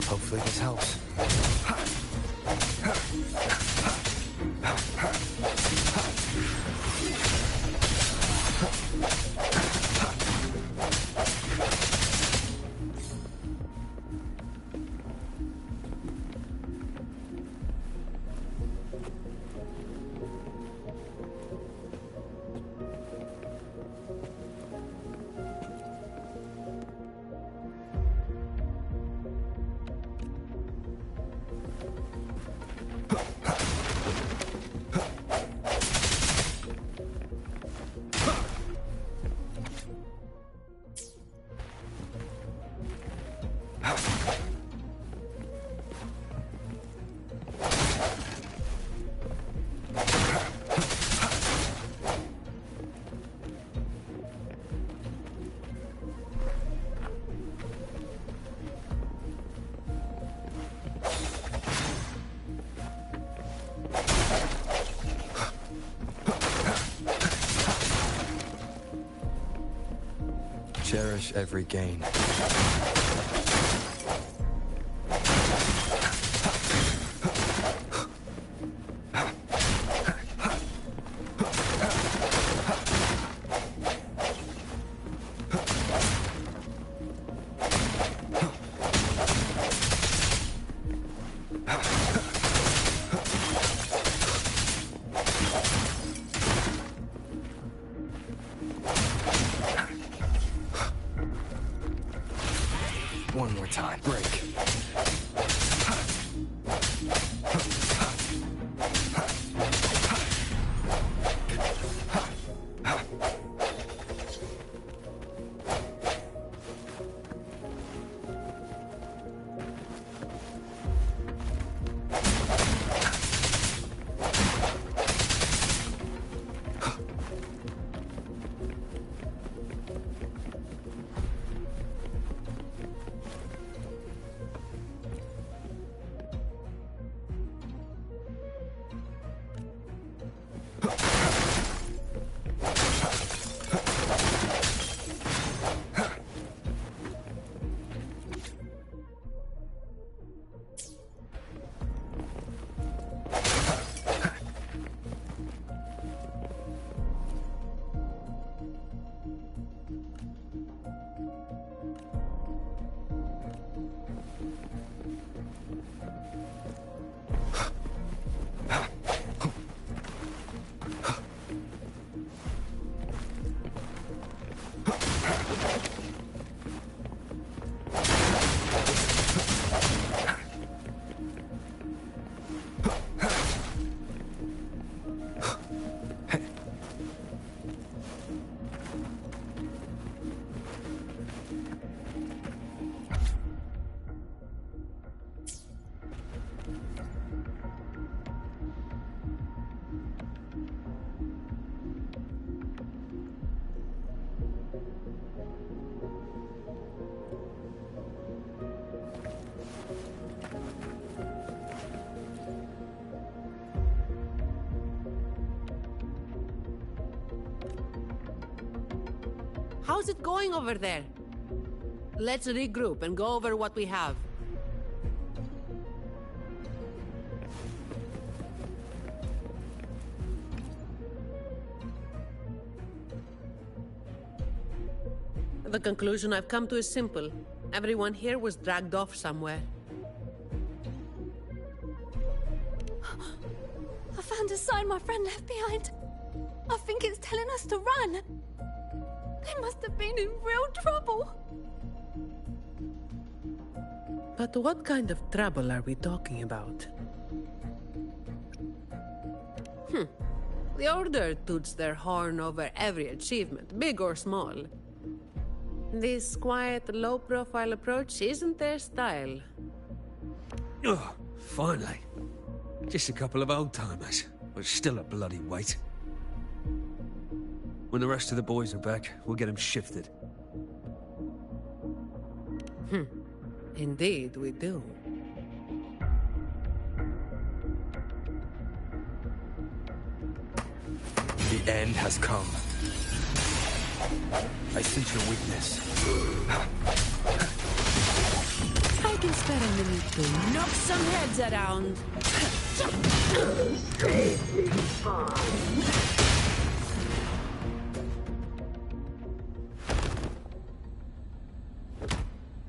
Hopefully this helps. Cherish every gain. One more time. Break. How's it going over there? Let's regroup and go over what we have. The conclusion I've come to is simple. Everyone here was dragged off somewhere. I found a sign my friend left behind. I think it's telling us to run. They must have been in real trouble. But what kind of trouble are we talking about? The Order toots their horn over every achievement, big or small. This quiet, low-profile approach isn't their style. Oh, finally. Just a couple of old-timers, but still a bloody weight. When the rest of the boys are back, we'll get them shifted. Indeed, we do. The end has come. I sense your weakness. I can spare a minute to knock some heads around. Safely fine.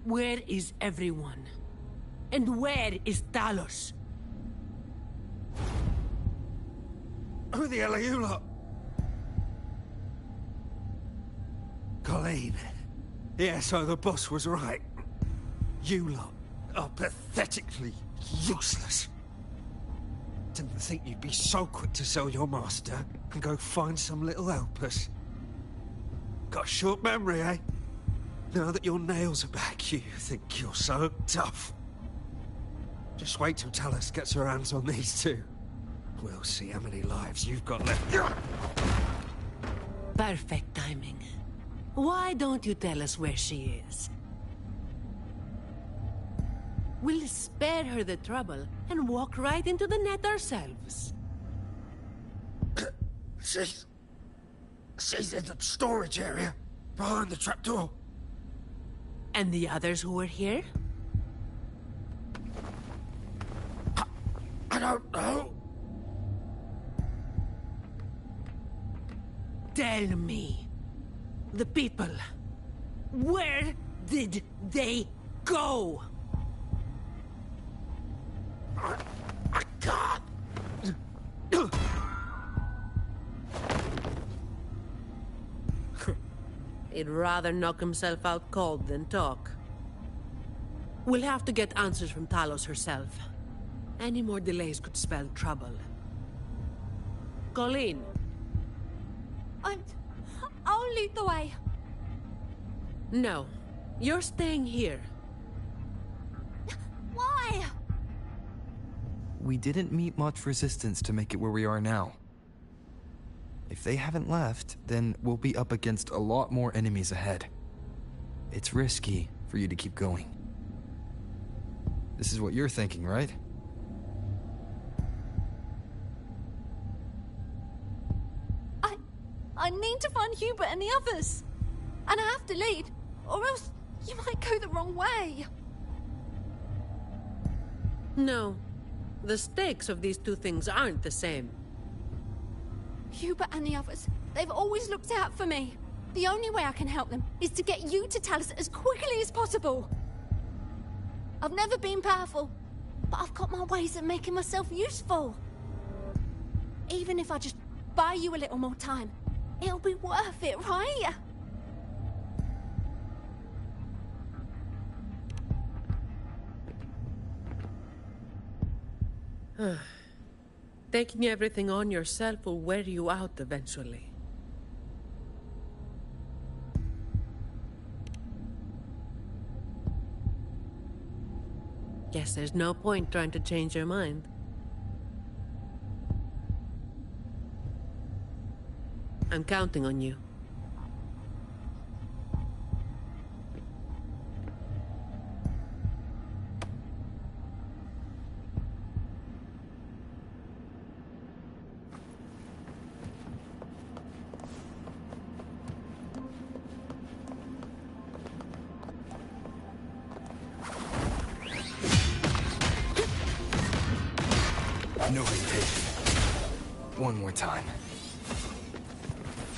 Where is everyone? And where is Talos? Who the hell are you lot? Colleen. Yeah, so the boss was right. You lot are pathetically useless. Didn't think you'd be so quick to sell your master and go find some little helpers. Got a short memory, eh? Now that your nails are back, you think you're so tough. Just wait till Talos gets her hands on these two. We'll see how many lives you've got left. Perfect timing. Why don't you tell us where she is? We'll spare her the trouble and walk right into the net ourselves. She's in the storage area, behind the trapdoor. And the others who were here? I don't know. Tell me. The people. Where did they go? I can't. He'd rather knock himself out cold than talk. We'll have to get answers from Talos herself. Any more delays could spell trouble. Colleen. I'll lead the way. No. You're staying here. Why? We didn't meet much resistance to make it where we are now. If they haven't left, then we'll be up against a lot more enemies ahead. It's risky for you to keep going. This is what you're thinking, right? I need to find Hubert and the others. And I have to lead, or else you might go the wrong way. No. The stakes of these two things aren't the same. Hubert and the others, they've always looked out for me. The only way I can help them is to get you to Talos as quickly as possible. I've never been powerful, but I've got my ways of making myself useful. Even if I just buy you a little more time, it'll be worth it, right? Taking everything on yourself will wear you out eventually. Guess there's no point trying to change your mind. I'm counting on you. No hesitation. One more time.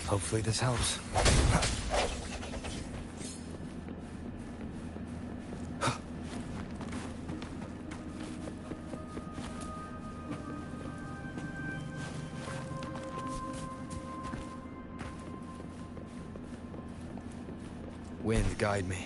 Hopefully this helps. Wind, guide me.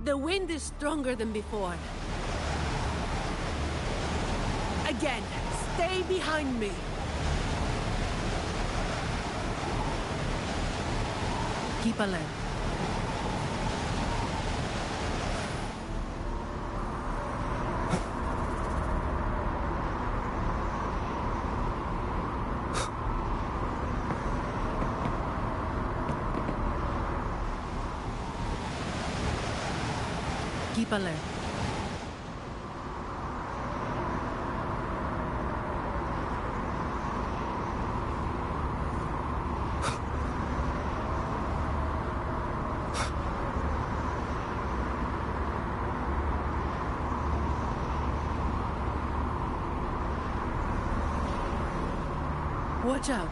The wind is stronger than before. Again, stay behind me. Keep alert. Keep alert. Watch out.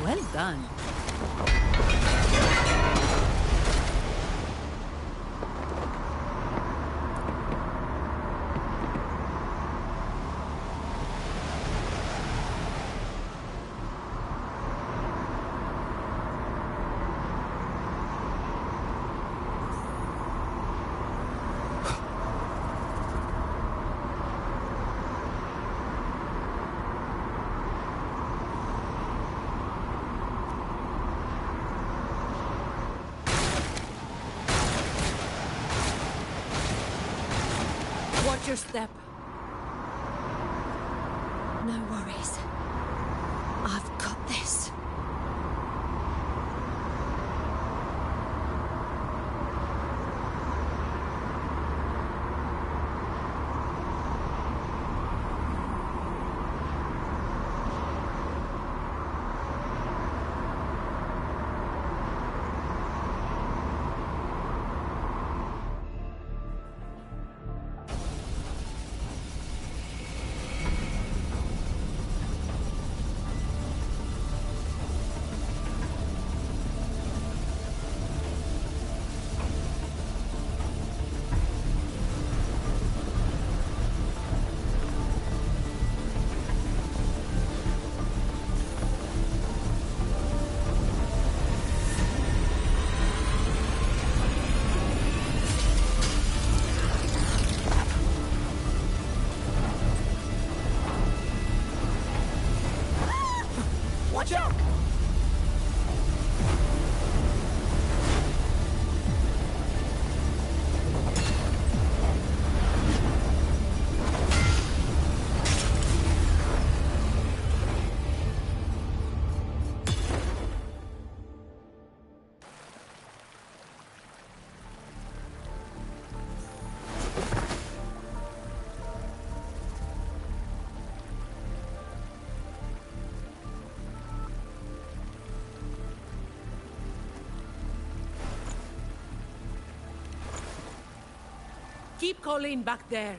Well done. Watch your step. No worries. I've got this. Watch out! Keep Colleen back there.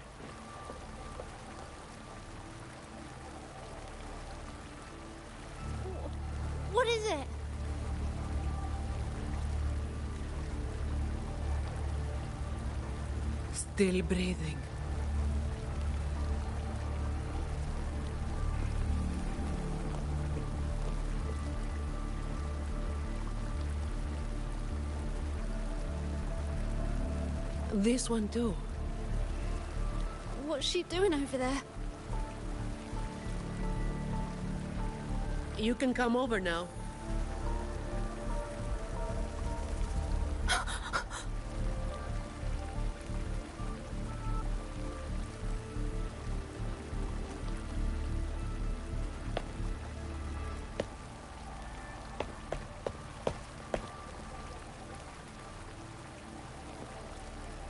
What is it? Still breathing. This one too. What's she doing over there? You can come over now.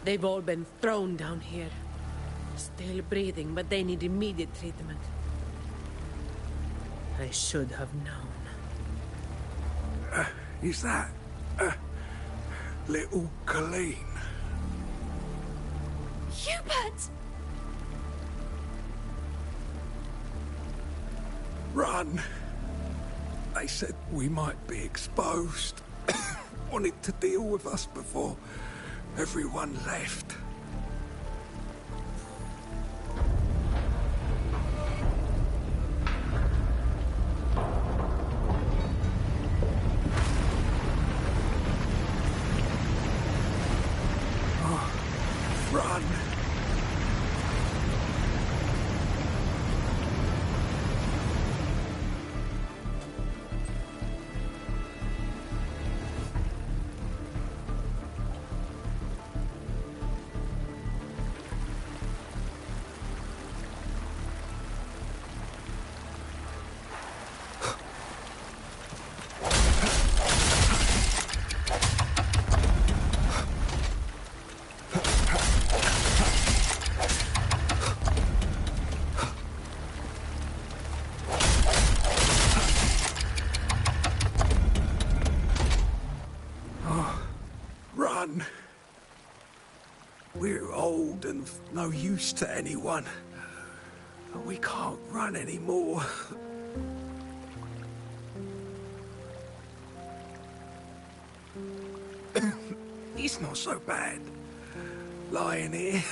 They've all been thrown down here. Still breathing, but they need immediate treatment. I should have known. Is that... little Colleen? Hubert! Run! They said we might be exposed. Wanted to deal with us before everyone left. Run! Run. We're old and of no use to anyone. But we can't run anymore. It's not so bad. Lying here.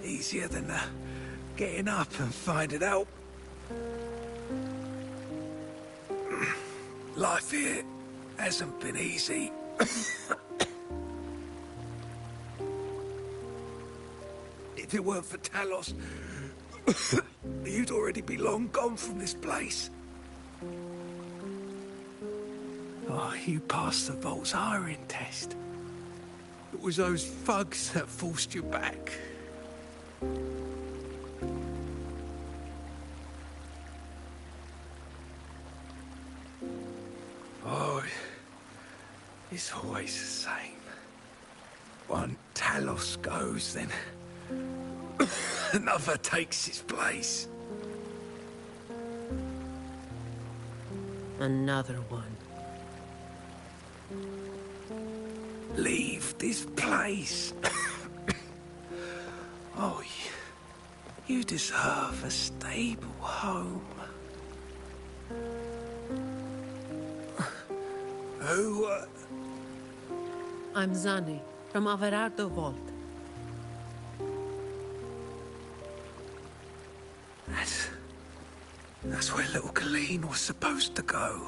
Easier than getting up and finding out. Life here hasn't been easy. If it weren't for Talos, you'd already be long gone from this place. Oh, you passed the Vault's hiring test. It was those thugs that forced you back. Oh, it's always the same. One Talos goes, then another takes its place. Another one. Leave this place. Oh, you deserve a stable home. Who, I'm Zani, from Averardo Vault. That's where little Colleen was supposed to go.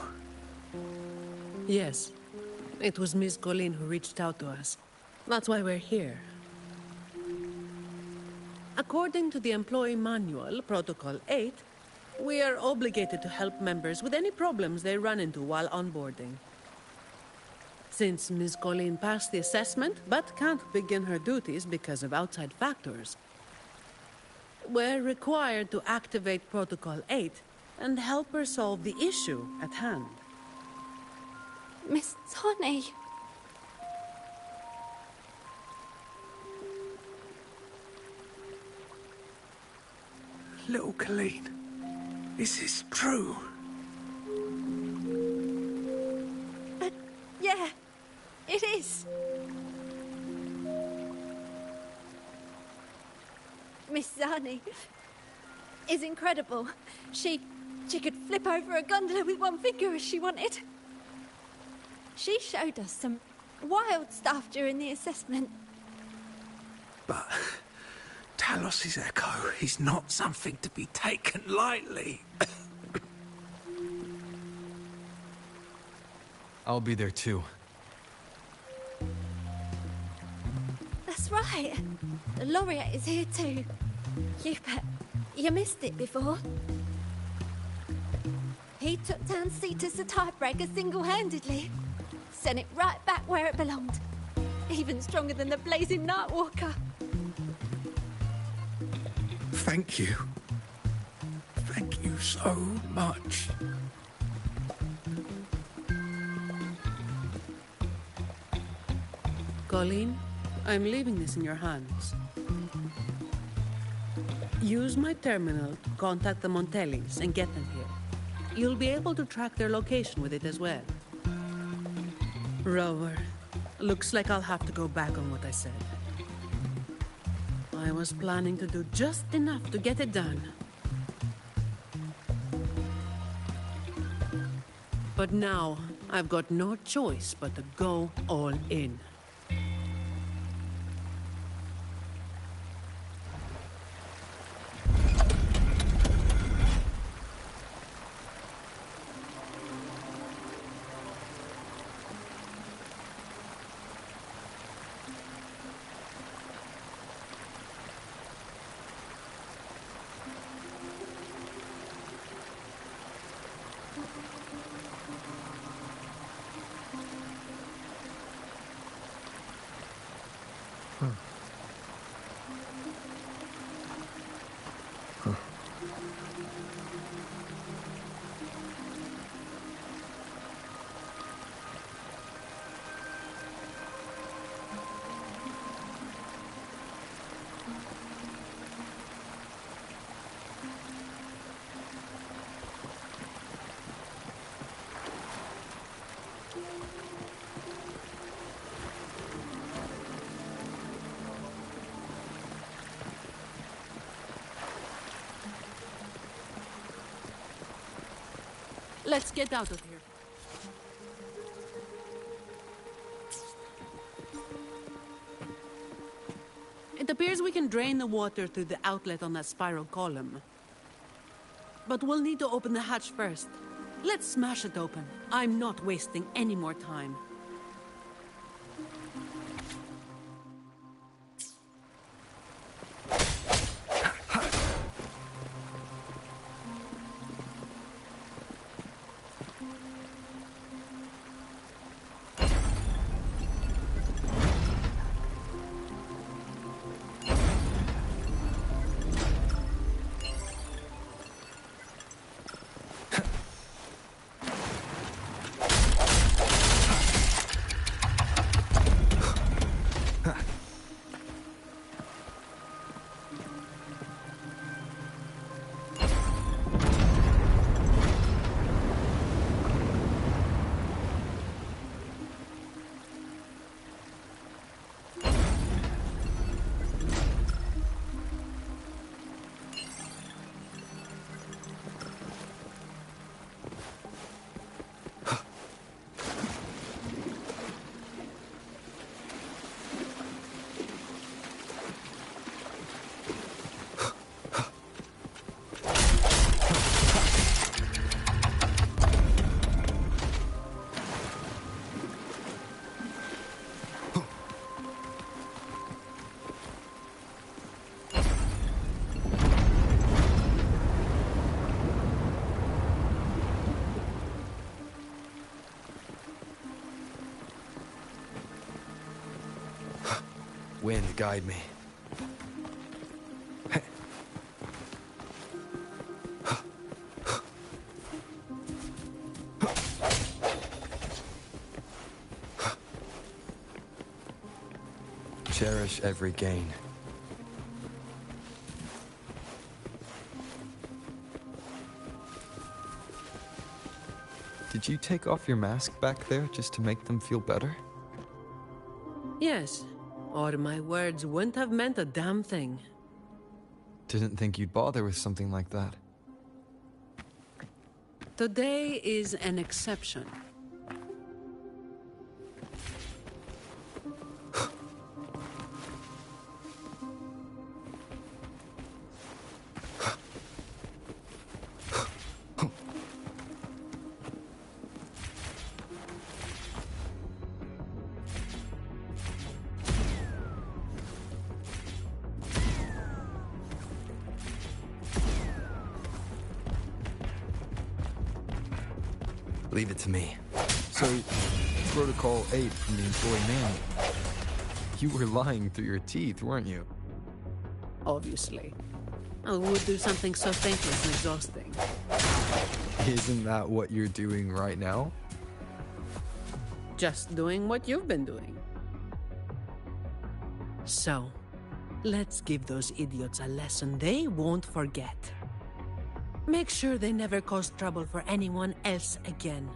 Yes. It was Miss Colleen who reached out to us. That's why we're here. According to the employee manual, Protocol 8, we are obligated to help members with any problems they run into while onboarding. Since Miss Colleen passed the assessment, but can't begin her duties because of outside factors, we're required to activate Protocol 8 and help her solve the issue at hand. Miss Zani. Little Colleen, is this true? Yeah, it is. Miss Zani is incredible. She could flip over a gondola with one finger if she wanted. She showed us some wild stuff during the assessment. But Talos' echo is not something to be taken lightly. I'll be there too. right. The laureate is here too. You missed it before. He took down Cetus the Tiebreaker single-handedly. Sent it right back where it belonged. Even stronger than the blazing Nightwalker. Thank you. Thank you so much. Colleen, I'm leaving this in your hands. Use my terminal to contact the Montellis and get them here. You'll be able to track their location with it as well. Rover, looks like I'll have to go back on what I said. I was planning to do just enough to get it done. But now, I've got no choice but to go all in. Let's get out of here. It appears we can drain the water through the outlet on that spiral column. But we'll need to open the hatch first. Let's smash it open. I'm not wasting any more time. Wind, guide me. Cherish every gain. Did you take off your mask back there just to make them feel better? Yes, or my words wouldn't have meant a damn thing. Didn't think you'd bother with something like that. Today is an exception. Leave it to me. So, Protocol 8 from the employee manual. You were lying through your teeth, weren't you? Obviously. I would do something so thankless and exhausting. Isn't that what you're doing right now? Just doing what you've been doing. So, let's give those idiots a lesson they won't forget. Make sure they never cause trouble for anyone else again.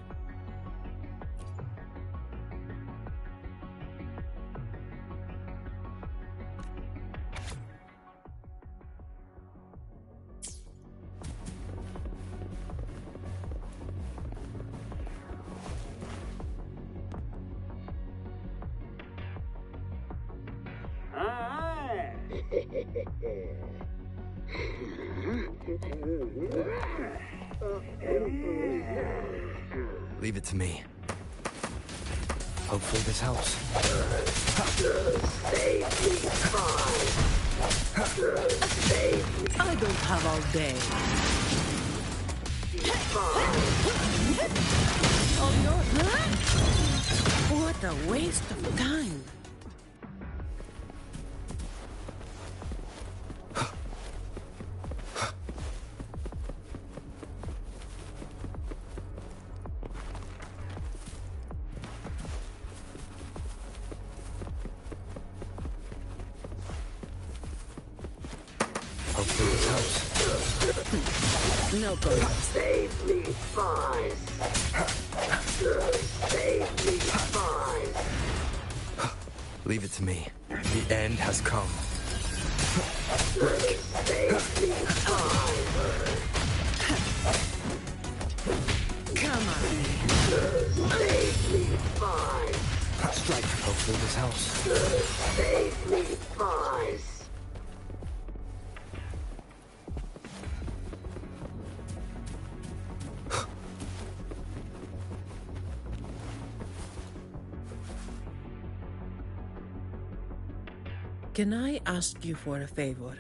Leave it to me. Hopefully this helps. I don't have all day. All yours. What a waste of time. Hopefully this helps. No problem. Save me, spies. Save me, spies. Leave it to me. The end has come. Save me, spies. Come on. Save me, spies. Strike. Hopefully this helps. Save me, spies. Can I ask you for a favor?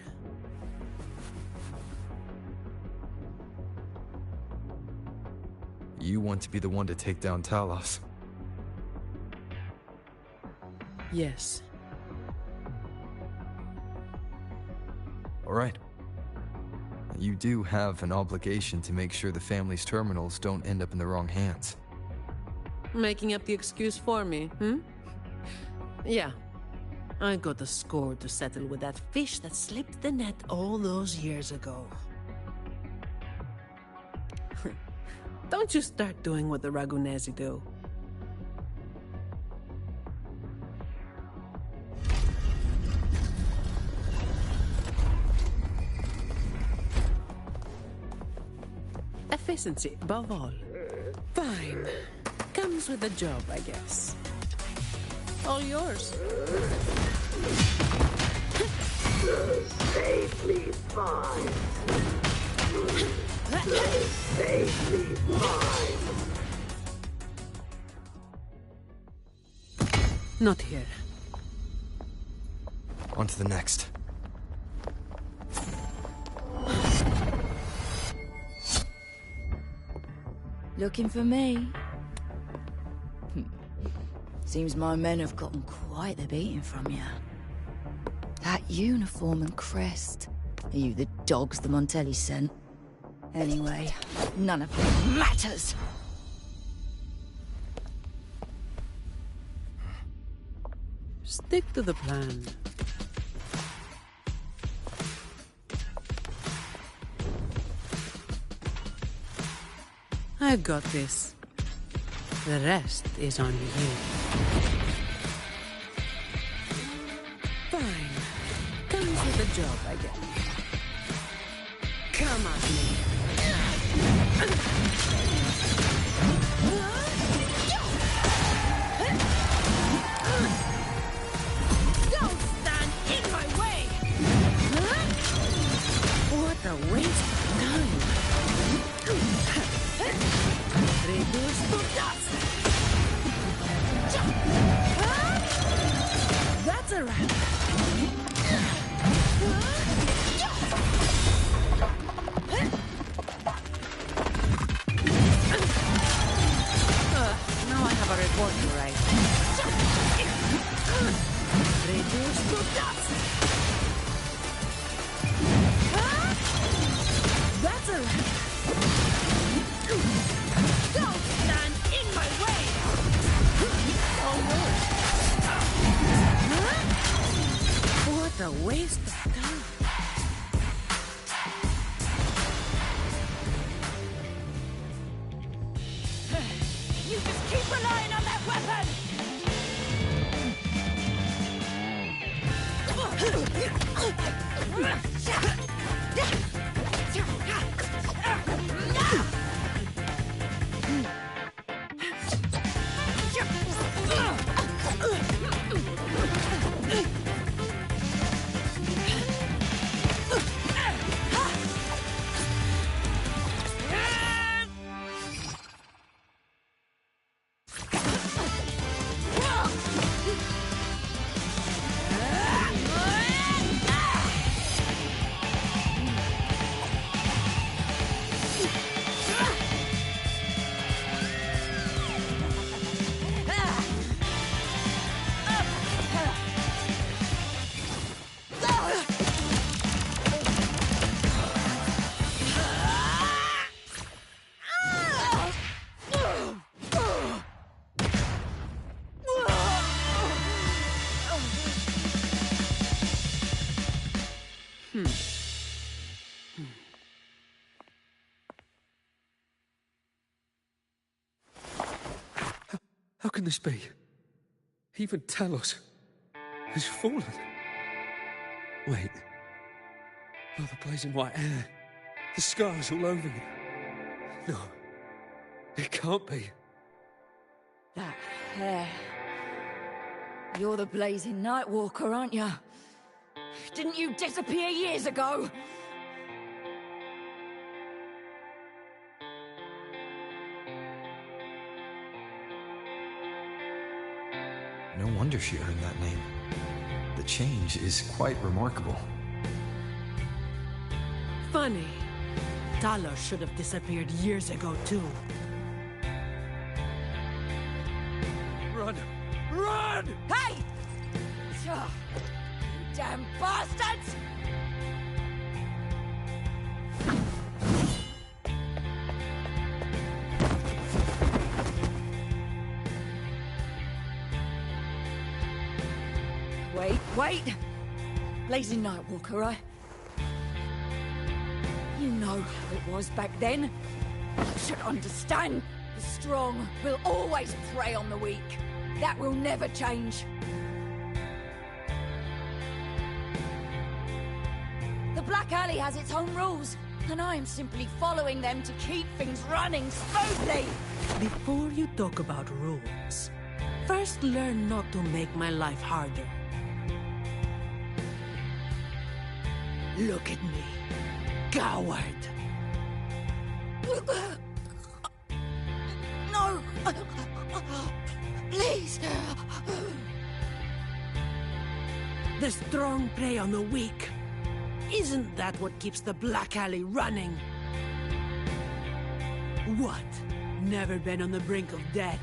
You want to be the one to take down Talos. Yes. All right. You do have an obligation to make sure the family's terminals don't end up in the wrong hands. Making up the excuse for me, Yeah. I got a score to settle with that fish that slipped the net all those years ago. Don't you start doing what the Ragunesi do. Efficiency, above all. Fine. Comes with the job, I guess. All yours. Save me, spies. Save me, spies. Not here. On to the next. Looking for me? Seems my men have gotten quite the beating from you. That uniform and crest. Are you the dogs the Montelli sent? Anyway, none of it matters. Stick to the plan. I've got this. The rest is on you. Fine. Comes with the job, I guess. Come at me. Don't stand in my way! What a waste of time. Reduce to dust! That's a wrap. is the gun? You just keep relying on that weapon! How can this be? Even Talos has fallen. Wait. Oh, the blazing white hair. The scars all over you. No. It can't be. That hair. You're the blazing Nightwalker, aren't you? Didn't you disappear years ago? No wonder she earned that name. The change is quite remarkable. Funny. Talos should have disappeared years ago, too. Run! Run! Hey! You damn bastards! Wait! Blazing Nightwalker, right? You know how it was back then. You should understand. The strong will always prey on the weak. That will never change. The Black Alley has its own rules, and I am simply following them to keep things running smoothly. Before you talk about rules, first learn not to make my life harder. Look at me, coward. No! Please! The strong prey on the weak. Isn't that what keeps the Black Alley running? What? Never been on the brink of death?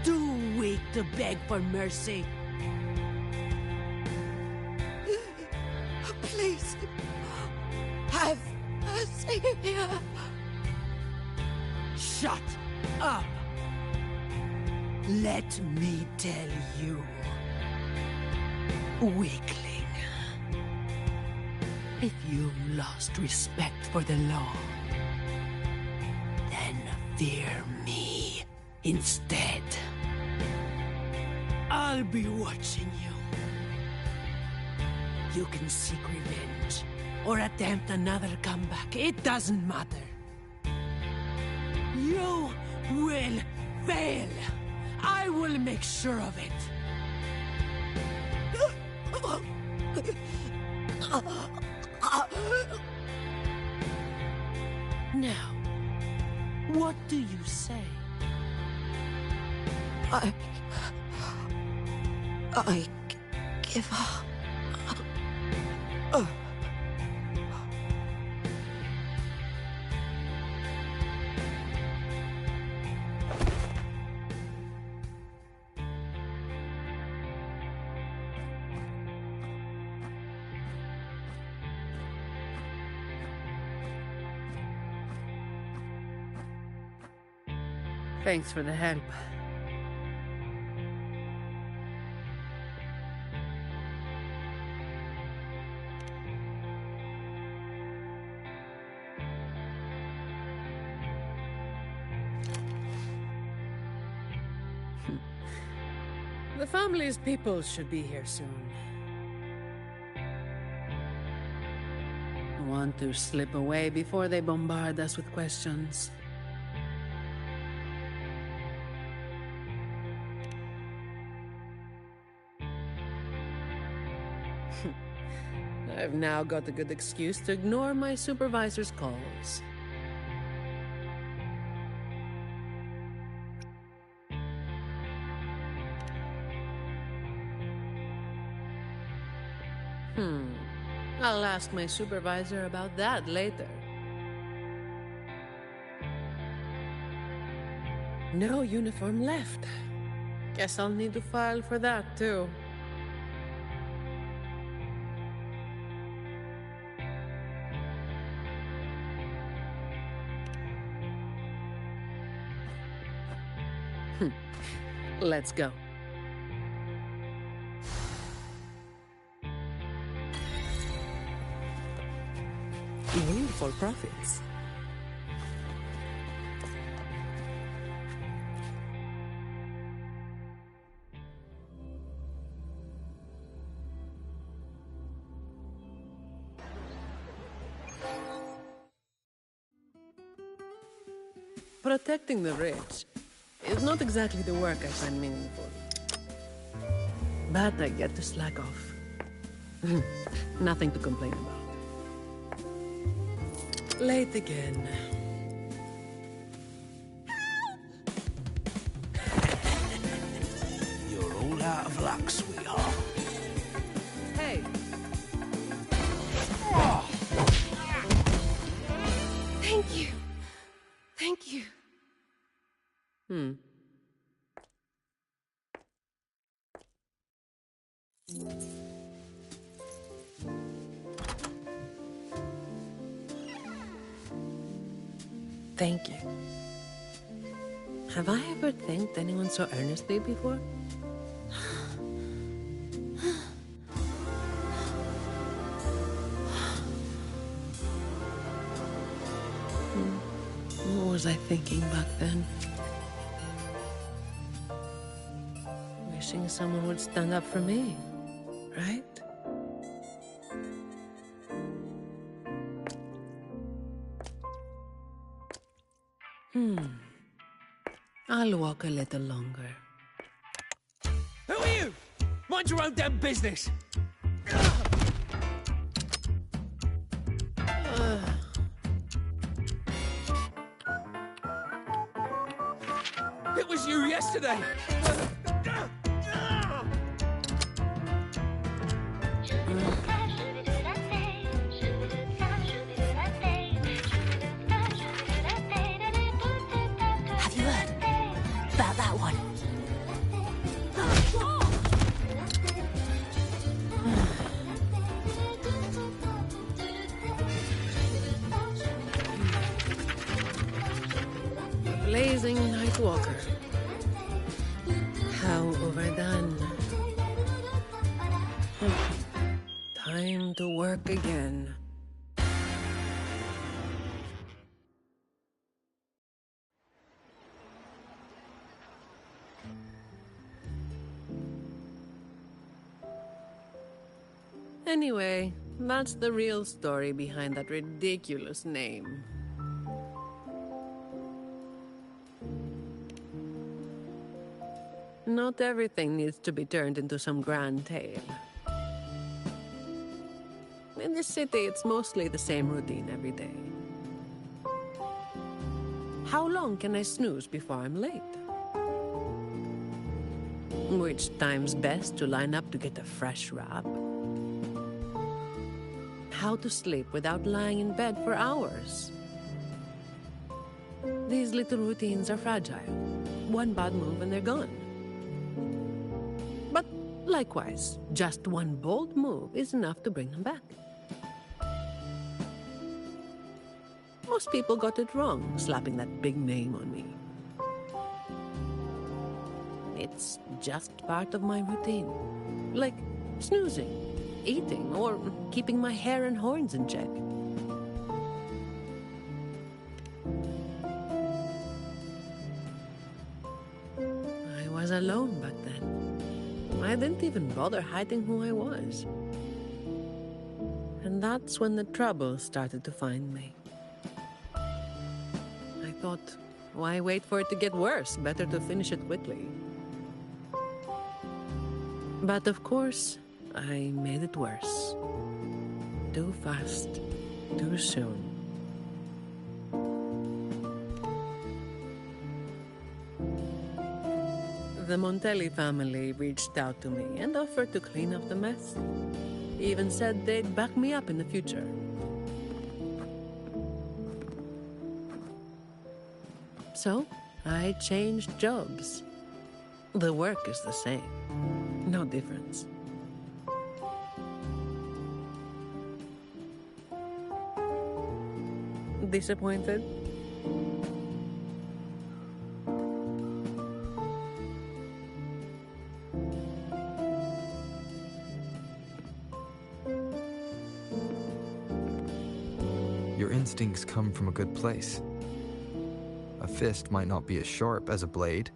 Too weak to beg for mercy? Please! Have a savior! Shut up! Let me tell you, weakling, if you've lost respect for the law, then fear me instead. I'll be watching you. You can seek revenge, or attempt another comeback. It doesn't matter. You will fail. I will make sure of it. Now, what do you say? I give up. Thanks for the help. The family's people should be here soon. I want to slip away before they bombard us with questions. I've now got a good excuse to ignore my supervisor's calls. I'll ask my supervisor about that later. No uniform left. Guess I'll need to file for that too. Let's go. Windfall profits. Protecting the rich is not exactly the work I find meaningful. But I get to slack off. Nothing to complain about. Late again. You're all out of luck, sweetheart. Hey. Thank you. Thank you. Thank you. Have I ever thanked anyone so earnestly before? What was I thinking back then? Wishing someone would stand up for me, right? I'll walk a little longer. Who are you? Mind your own damn business. It was you yesterday. Have you heard about that one? Blazing Nightwalker. How overdone. Time to work again. Anyway, that's the real story behind that ridiculous name. Not everything needs to be turned into some grand tale. In this city, it's mostly the same routine every day. How long can I snooze before I'm late? Which time's best to line up to get a fresh wrap? How to sleep without lying in bed for hours? These little routines are fragile. One bad move and they're gone. But likewise, just one bold move is enough to bring them back. Most people got it wrong, slapping that big name on me. It's just part of my routine. Like snoozing, eating, or keeping my hair and horns in check. I was alone back then. I didn't even bother hiding who I was. And that's when the trouble started to find me. I thought, why wait for it to get worse? Better to finish it quickly. But of course, I made it worse. Too fast, too soon. The Montelli family reached out to me and offered to clean up the mess. Even said they'd back me up in the future. So, I changed jobs. The work is the same. No difference. Disappointed? Your instincts come from a good place. A fist might not be as sharp as a blade,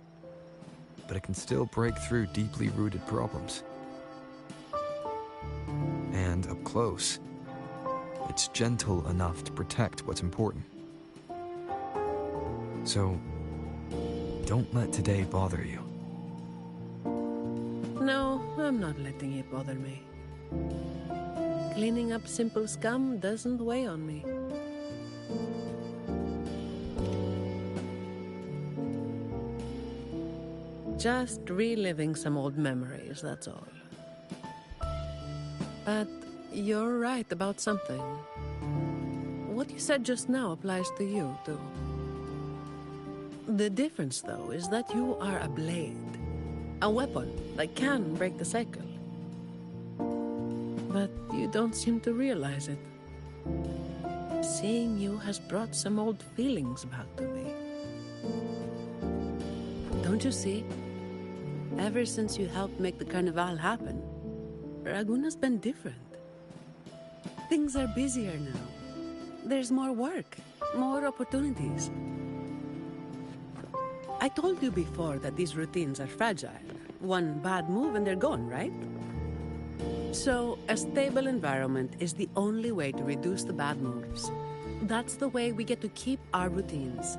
but it can still break through deeply rooted problems. And up close, it's gentle enough to protect what's important. So, don't let today bother you. No, I'm not letting it bother me. Cleaning up simple scum doesn't weigh on me. Just reliving some old memories, that's all. But you're right about something. What you said just now applies to you, too. The difference, though, is that you are a blade. A weapon that can break the cycle. But you don't seem to realize it. Seeing you has brought some old feelings back to me. Don't you see? Ever since you helped make the Carnival happen, Raguna's been different. Things are busier now. There's more work, more opportunities. I told you before that these routines are fragile. One bad move and they're gone, right? So, a stable environment is the only way to reduce the bad moves. That's the way we get to keep our routines.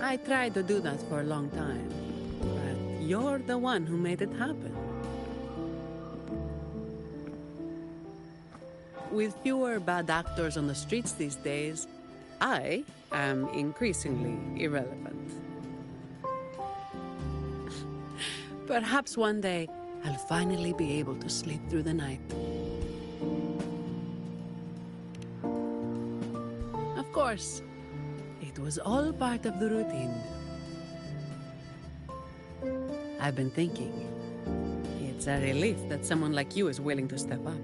I tried to do that for a long time, but you're the one who made it happen. With fewer bad actors on the streets these days, I am increasingly irrelevant. Perhaps one day, I'll finally be able to sleep through the night. Of course, it was all part of the routine. I've been thinking, it's a relief that someone like you is willing to step up.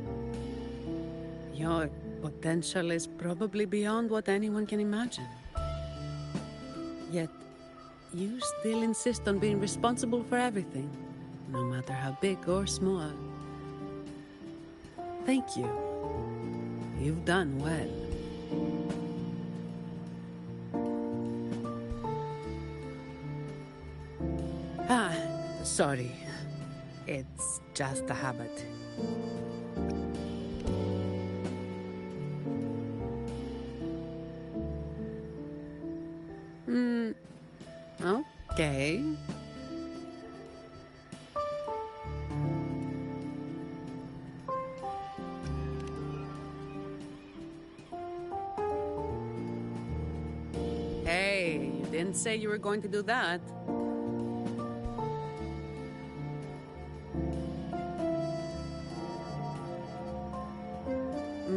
Your potential is probably beyond what anyone can imagine. Yet, you still insist on being responsible for everything, no matter how big or small. Thank you. You've done well. Sorry. It's just a habit. Okay. Hey, you didn't say you were going to do that.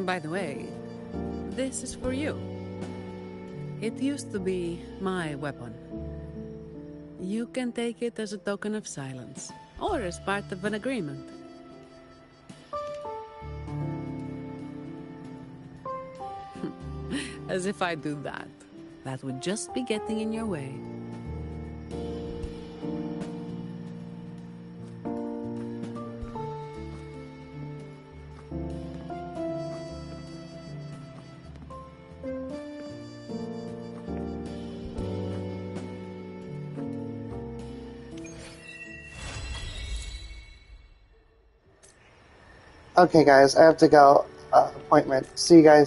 By the way, this is for you. It used to be my weapon. You can take it as a token of silence, or as part of an agreement. As if I do that. That would just be getting in your way. Okay, guys, I have to go. Appointment. See you guys